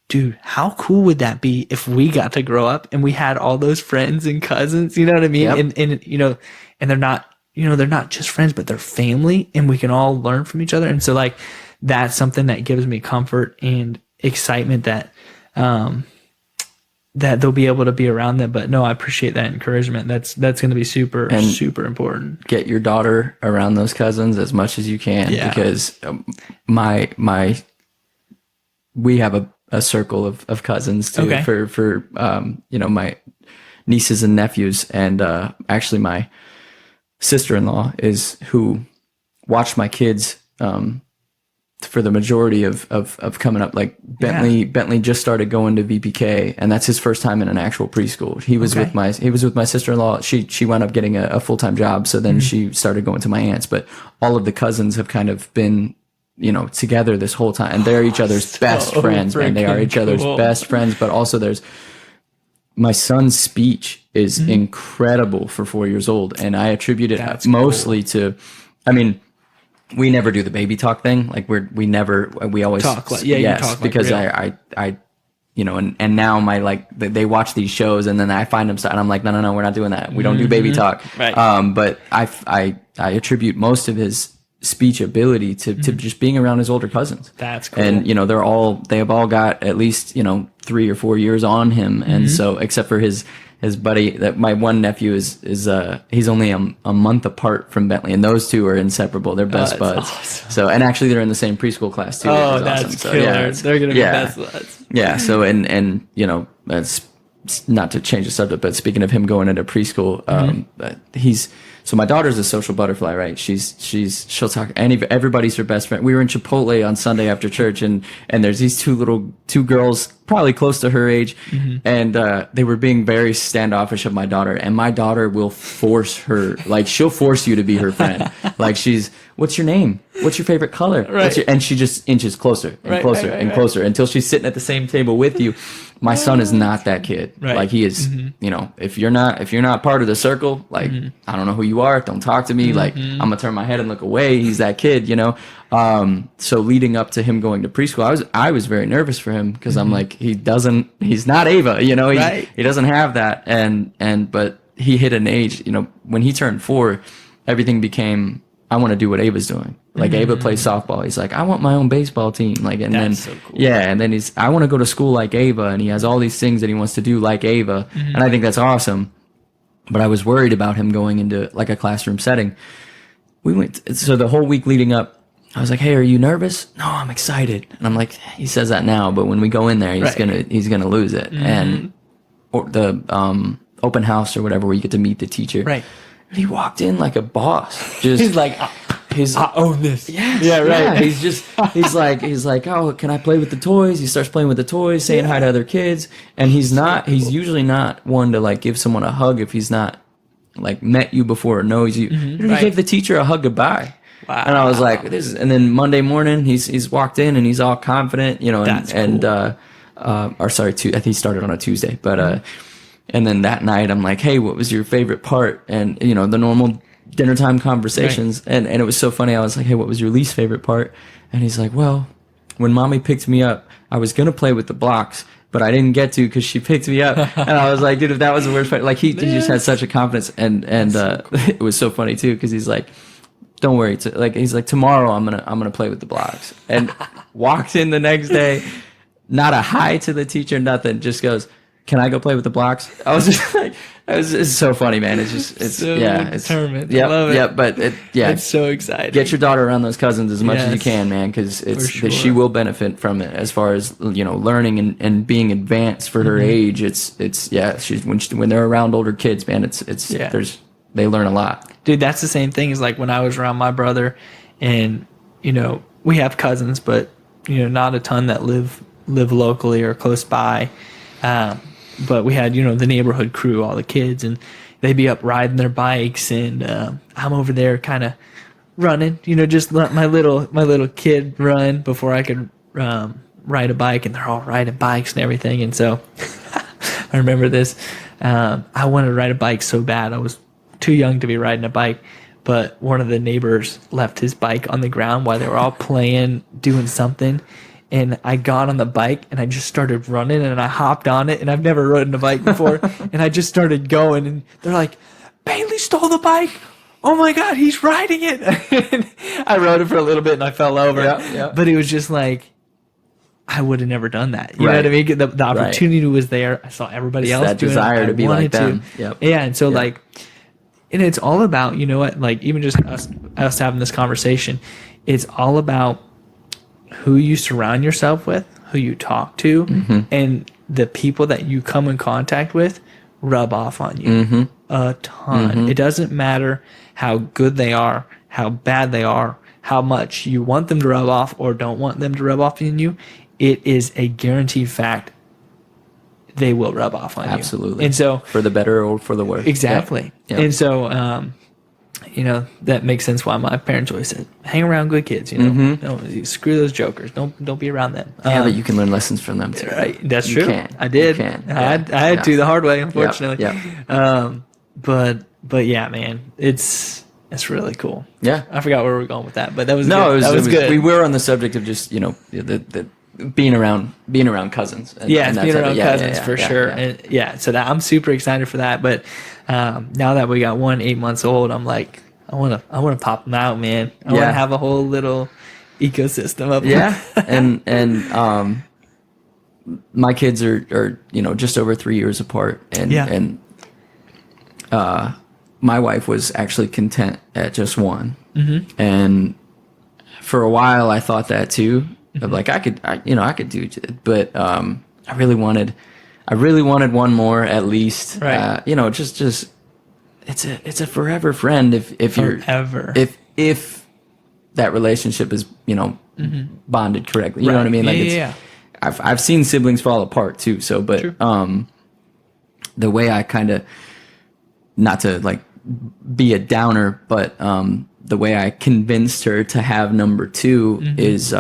dude, how cool would that be if we got to grow up and we had all those friends and cousins, you know what I mean? Yep. And you know, and they're not just friends, but they're family, and we can all learn from each other. And so like, that's something that gives me comfort and excitement that they'll be able to be around them. But no, I appreciate that encouragement. That's going to be super important. Get your daughter around those cousins as much as you can, because we have a circle of cousins too, for you know, my nieces and nephews, and actually my sister-in-law is who watched my kids for the majority of coming up. Like Bentley just started going to VPK, and that's his first time in an actual preschool. He was with my sister-in-law. She wound up getting a full-time job, so then she started going to my aunt's. But all of the cousins have kind of been, you know, together this whole time, and they're each other's best friends, and they are each other's best friends. But also there's my son's speech is incredible for 4 years old, and I attribute it mostly to, I mean, we never do the baby talk thing. Like we always talk like, you talk like because real. I you know, and now my, like, they watch these shows, and then I find them, and I'm like, no, we're not doing that. We don't do baby talk. Right. But I attribute most of his speech ability to just being around his older cousins. That's cool. And, you know, they have all got at least, you know, 3 or 4 years on him. And so, except for his buddy, that my one nephew is he's only a month apart from Bentley, and those two are inseparable. They're best buds. Awesome. So, and actually they're in the same preschool class too. Oh, that's awesome. killer. So, they're going to be best buds. Yeah. So, and, you know, that's not to change the subject, but speaking of him going into preschool, so my daughter's a social butterfly, right? She'll talk, everybody's her best friend. We were in Chipotle on Sunday after church, and there's these two girls, probably close to her age, and they were being very standoffish of my daughter, and my daughter will force her, like, she'll force you to be her friend. Like, what's your name? What's your favorite color? Right. And she just inches closer and closer and closer until she's sitting at the same table with you. My son is not that kid. Right. Like, he is, you know, if you're not part of the circle, like, I don't know who you are. Don't talk to me. Like, I'm gonna turn my head and look away. He's that kid, you know? So leading up to him going to preschool, I was very nervous for him, because I'm like, he's not Ava, you know, he doesn't have that. But he hit an age, you know, when he turned 4, everything became, I want to do what Ava's doing. Like, Ava plays softball. He's like, I want my own baseball team. Like, and that's then, so cool. and then I want to go to school like Ava, and he has all these things that he wants to do like Ava. And I think that's awesome. But I was worried about him going into, like, a classroom setting. So the whole week leading up, I was like, hey, are you nervous? No, I'm excited. And I'm like, he says that now, but when we go in there, he's gonna lose it. And or the open house or whatever, where you get to meet the teacher. Right. And he walked in like a boss. Just he's like, I own this. Yeah, right. Yeah. He's like, oh, can I play with the toys? He starts playing with the toys, saying hi to other kids. And he's usually not one to, like, give someone a hug if he's not, like, met you before or knows you. He gave the teacher a hug goodbye. Wow. And I was like, and then Monday morning he's walked in and he's all confident, you know, That's cool. I think he started on a Tuesday, but and then that night I'm like, hey, what was your favorite part? And, you know, the normal dinner time conversations. Right. And it was so funny. I was like, hey, what was your least favorite part? And he's like, well, when mommy picked me up, I was going to play with the blocks, but I didn't get to because she picked me up. And I was like, dude, if that was the worst part, like he just had such a confidence. And it was so funny too, because he's like, don't worry. He's like, tomorrow I'm going to play with the blocks. And walked in the next day, not a hi to the teacher, nothing, just goes, can I go play with the blocks? I was just like, it's so funny, man. It's so it's determined. Yep, I love it. Yep, but it's so exciting. Get your daughter around those cousins as much as you can, man, because she will benefit from it as far as, you know, learning and being advanced for her age. She's when they're around older kids, man, they learn a lot. Dude, that's the same thing as like when I was around my brother, and you know, we have cousins, but you know, not a ton that live locally or close by. But we had, you know, the neighborhood crew, all the kids, and they'd be up riding their bikes, and I'm over there kind of running, you know, just let my little kid run before I could ride a bike, and they're all riding bikes and everything. And so I remember this. I wanted to ride a bike so bad. I was too young to be riding a bike, but one of the neighbors left his bike on the ground while they were all playing, doing something. And I got on the bike and I just started running, and I hopped on it, and I've never ridden a bike before. And I just started going, and they're like, Bailey stole the bike. Oh my God, he's riding it. And I rode it for a little bit and I fell over. Yeah. But it was just like, I would have never done that. You know what I mean? The opportunity was there. I saw everybody else that doing desire it. to be like them. Yep. Yeah. And so like, and it's all about, you know what, like even just us having this conversation, it's all about who you surround yourself with, who you talk to, and the people that you come in contact with rub off on you a ton. It doesn't matter how good they are, how bad they are, how much you want them to rub off or don't want them to rub off on you. It is a guaranteed fact they will rub off on you. Absolutely. And so, for the better or for the worse. Exactly. Yep. And so, you know, that makes sense why my parents always said, hang around good kids, you know. Don't, screw those jokers. Don't be around them. Yeah, but you can learn lessons from them too. Right. That's true. Can. I did. You can. I had to the hard way, unfortunately. Yeah. But yeah, man, it's really cool. Yeah. I forgot where we were going with that, but that was good. That was good. We were on the subject of just, you know, the being around cousins. And being around cousins for sure. And so that I'm super excited for that. But now that we got 8 months old, I'm like, I want to pop them out, man. I want to have a whole little ecosystem of them. Yeah. and my kids are, you know, just over 3 years apart. And my wife was actually content at just one. And for a while I thought that too. Of like I could do it, but I really wanted one more at least. Right. You know, just it's a forever friend if that relationship is, you know, bonded correctly. You know what I mean? Like I've seen siblings fall apart too. So, but True. The way I kind of, not to like be a downer, but the way I convinced her to have number two is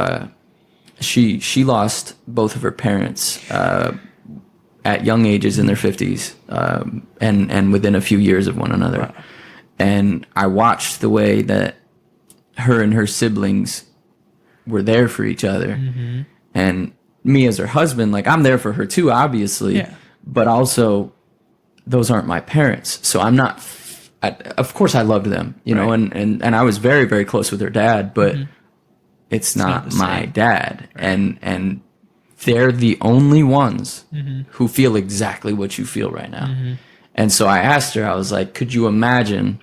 she lost both of her parents at young ages in their 50s, and within a few years of one another. Wow. And I watched the way that her and her siblings were there for each other. And me as her husband, like I'm there for her too, obviously, but also those aren't my parents. So I'm not, of course I loved them, you know, and I was very, very close with her dad, but it's not my dad. Right. And they're the only ones who feel exactly what you feel right now. And so I asked her, I was like, could you imagine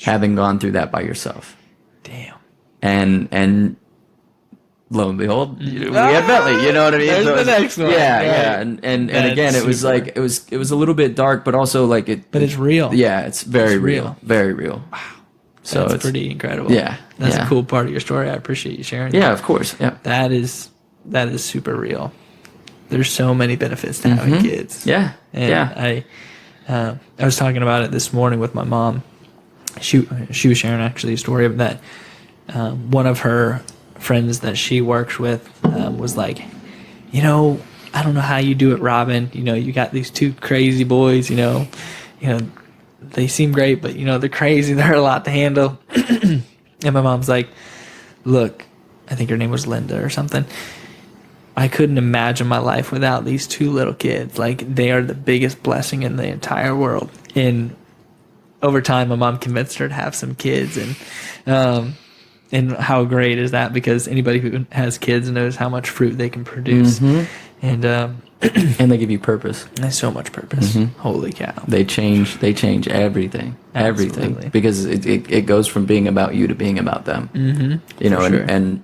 having gone through that by yourself? Damn. And lo and behold, we had Bentley, you know what I mean? There's the next one. Yeah. And again, it was like, it was a little bit dark, but also like but it's real. Yeah. It's very real. Very real. Wow. So it's pretty incredible. Yeah. That's a cool part of your story. I appreciate you sharing that. Yeah, of course. Yeah. That is super real. There's so many benefits to having kids. Yeah. And I was talking about it this morning with my mom. She was sharing actually a story of that. One of her friends that she works with was like, you know, I don't know how you do it, Robin. You know, you got these two crazy boys, you know, they seem great, but, you know, they're crazy. They're a lot to handle. And my mom's like, look, I think her name was Linda or something. I couldn't imagine my life without these two little kids. Like, they are the biggest blessing in the entire world. And over time, my mom convinced her to have some kids, and how great is that? Because anybody who has kids knows how much fruit they can produce, and and they give you purpose. there's so much purpose. Holy cow! They change everything, Absolutely. because it goes from being about you to being about them. You know, sure. and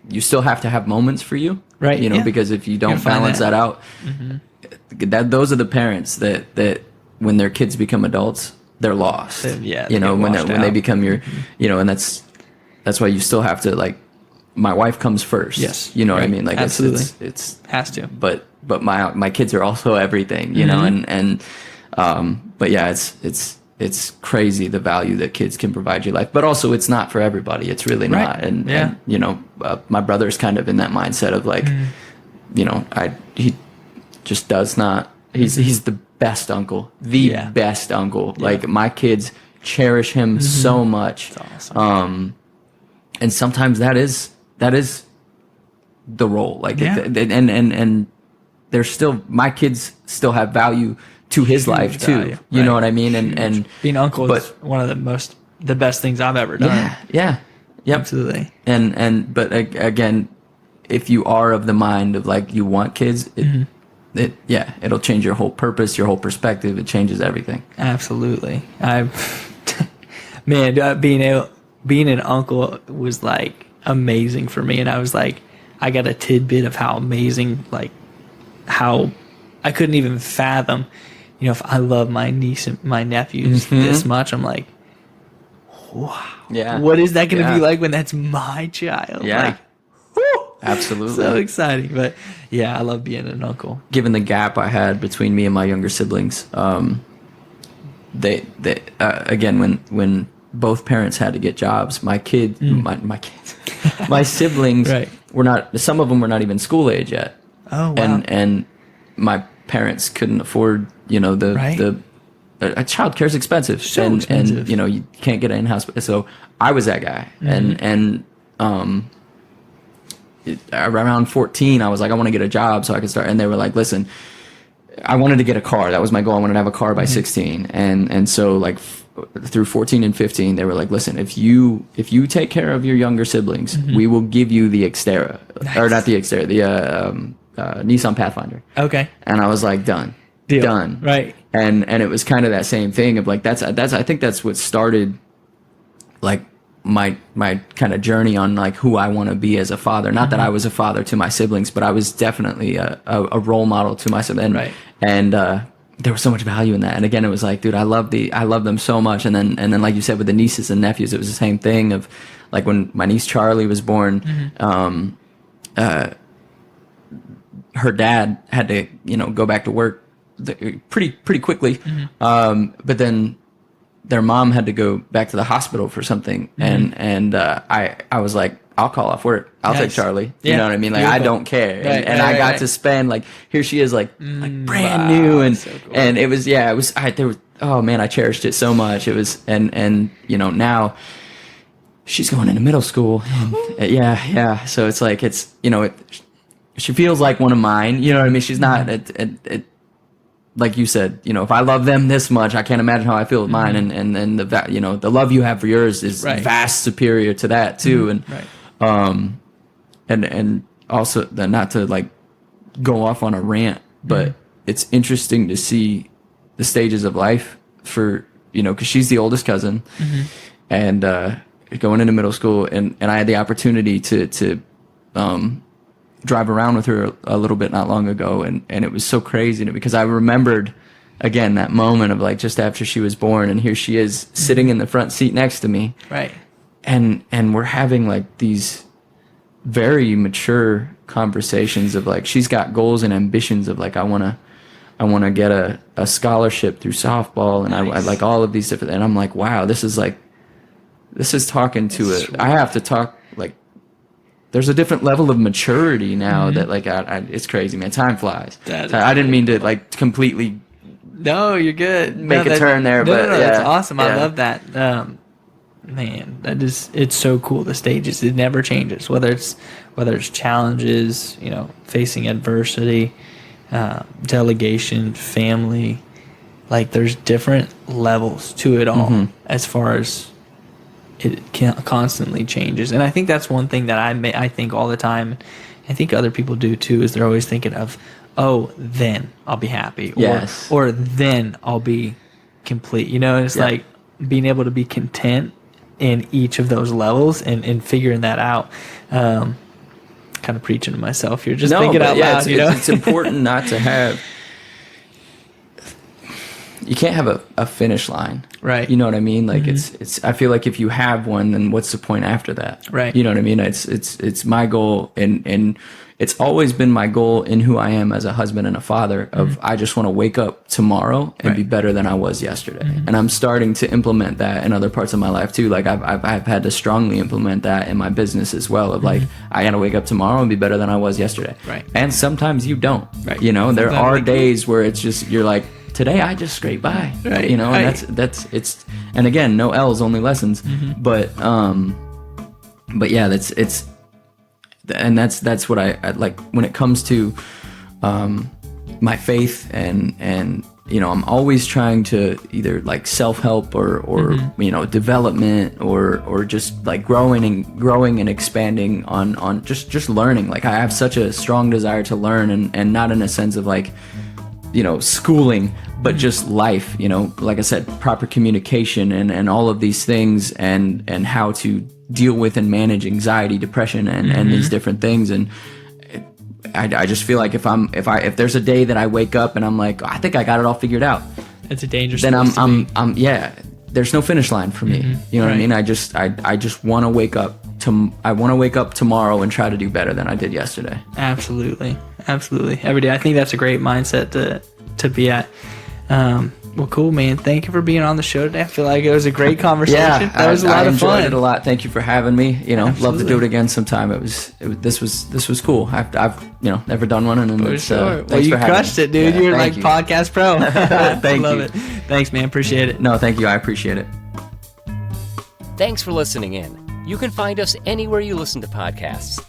you still have to have moments for you, Right, You know, yeah. because if you don't You'll find balance that. that out, those are the parents that when their kids become adults, they're lost. Yeah, you they know, get when washed they out. become your, you know, and that's why you still have to, like, my wife comes first. Yes, you know what I right. mean? Like, Absolutely. it's Has to. but my kids are also everything, you know, and but yeah, it's crazy the value that kids can provide your life, but also it's not for everybody. It's really Right. not. And, Yeah. and you know, my brother's kind of in that mindset of like, you know, he just does not. He's the best uncle, Yeah. best uncle. Like, my kids cherish him so much. That's awesome. And sometimes that is the role. Like, Yeah. and there's still, my kids still have value to his life too. value. You know Right. what I mean? And Being uncle is but- one of the best things I've ever done. yeah. Yep. Absolutely. But again, if you are of the mind of like you want kids, it'll change your whole purpose, your whole perspective. It changes everything. Absolutely. Being an uncle was like amazing for me, and I was like, I got a tidbit of how amazing, like, how I couldn't even fathom, you know, if I love my niece and my nephews this much. I'm like, wow, Yeah. what is that going to Yeah. be like when that's my child? Yeah. Like, whew, Absolutely. so exciting. But yeah, I love being an uncle. Given the gap I had between me and my younger siblings, they again, when both parents had to get jobs, my kids, my siblings Right. were not. Some of them were not even school age yet. Oh, wow. And my parents couldn't afford, you know, Right. a child care is expensive. So expensive. And you know, you can't get an in-house. So I was that guy. And around 14, I was like, I want to get a job so I could start. And they were like, listen, I wanted to get a car. That was my goal. I wanted to have a car by 16. And so like through 14 and 15, they were like, listen, if you take care of your younger siblings, we will give you the Xterra, or not the Xterra, the Nissan Pathfinder. Okay. And I was like, done. Deal. Done. Right. And it was kind of that same thing of like, that's I think that's what started like my kind of journey on like who I want to be as a father. Not that I was a father to my siblings, but I was definitely a role model to my siblings. Right. And there was so much value in that. And again, it was like, dude, I love them so much. And then like you said, with the nieces and nephews, it was the same thing of like when my niece Charlie was born, her dad had to, you know, go back to work pretty quickly. But then their mom had to go back to the hospital for something. And I was like, I'll call off work. I'll take Nice. Charlie. Yeah. You know what I mean? Like, I Beautiful. don't care. Right, And right, I got right. to spend like, here she is like brand wow, new. And, so cool. and it was, oh man, I cherished it so much. It was, and you know, now she's going into middle school. And, yeah. So it's like, it's, you know, she feels like one of mine. You know what I mean? She's not, like you said, you know, if I love them this much, I can't imagine how I feel with mine. And then you know, the love you have for yours is Right. vast superior to that too. And, Right. and also not to like go off on a rant, but it's interesting to see the stages of life for, you know, cause she's the oldest cousin and, going into middle school and I had the opportunity to drive around with her a little bit not long ago. And it was so crazy to me because I remembered again, that moment of like, just after she was born and here she is sitting in the front seat next to me. Right. And we're having like these very mature conversations of like, she's got goals and ambitions of like, I want to get a scholarship through softball. And I like all of these different, and I'm like, wow, this is talking to it. I have to talk like, there's a different level of maturity now that like, it's crazy, man. Time flies. I didn't mean to like completely No, you're good. make a turn there, but no, yeah, that's awesome. I yeah. love that. man, it's so cool. The stages, it never changes. Whether it's challenges, facing adversity, delegation, family, like there's different levels to it all as far as it constantly changes. And I think that's one thing that I think all the time. I think other people do too, is they're always thinking of, oh, then I'll be happy. Yes. Or then I'll be complete. And it's like being able to be content in each of those levels and figuring that out. Kind of preaching to myself here, just thinking out loud. It's important not to have. You can't have a finish line, right? You know what I mean? Like it's. I feel like if you have one, then what's the point after that? Right. You know what I mean? It's my goal, and it's always been my goal in who I am as a husband and a father. Of I just want to wake up tomorrow and be better than I was yesterday. And I'm starting to implement that in other parts of my life too. Like I've had to strongly implement that in my business as well. Of like I got to wake up tomorrow and be better than I was yesterday. Right. And sometimes you don't. Right. There are days where it's just you're like, today I just scrape by, right. And that's it's, and again, no L's, only lessons, but yeah, that's what I like when it comes to, my faith and I'm always trying to either like self-help or development or just like growing and expanding on just learning. Like I have such a strong desire to learn and not in a sense of like, schooling, but just life, like I said, proper communication and all of these things and how to deal with and manage anxiety, depression, and these different things. And I just feel like if there's a day that I wake up and I'm like, I think I got it all figured out, it's a dangerous. Then there's no finish line for me. You know what I mean? I just want to wake up tomorrow and try to do better than I did yesterday. Absolutely every day. I think that's a great mindset to be at. Well, cool, man. Thank you for being on the show today. I feel like it was a great conversation. That was a lot of fun. I enjoyed it a lot. Thank you for having me. Love to do it again sometime. This was cool. I've never done one, and for it's sure. Well, you crushed it, dude. You're like podcast pro. Thank Love you. it. Thanks, man. Appreciate it. No, thank you. I appreciate it. Thanks for listening in. You can find us anywhere you listen to podcasts.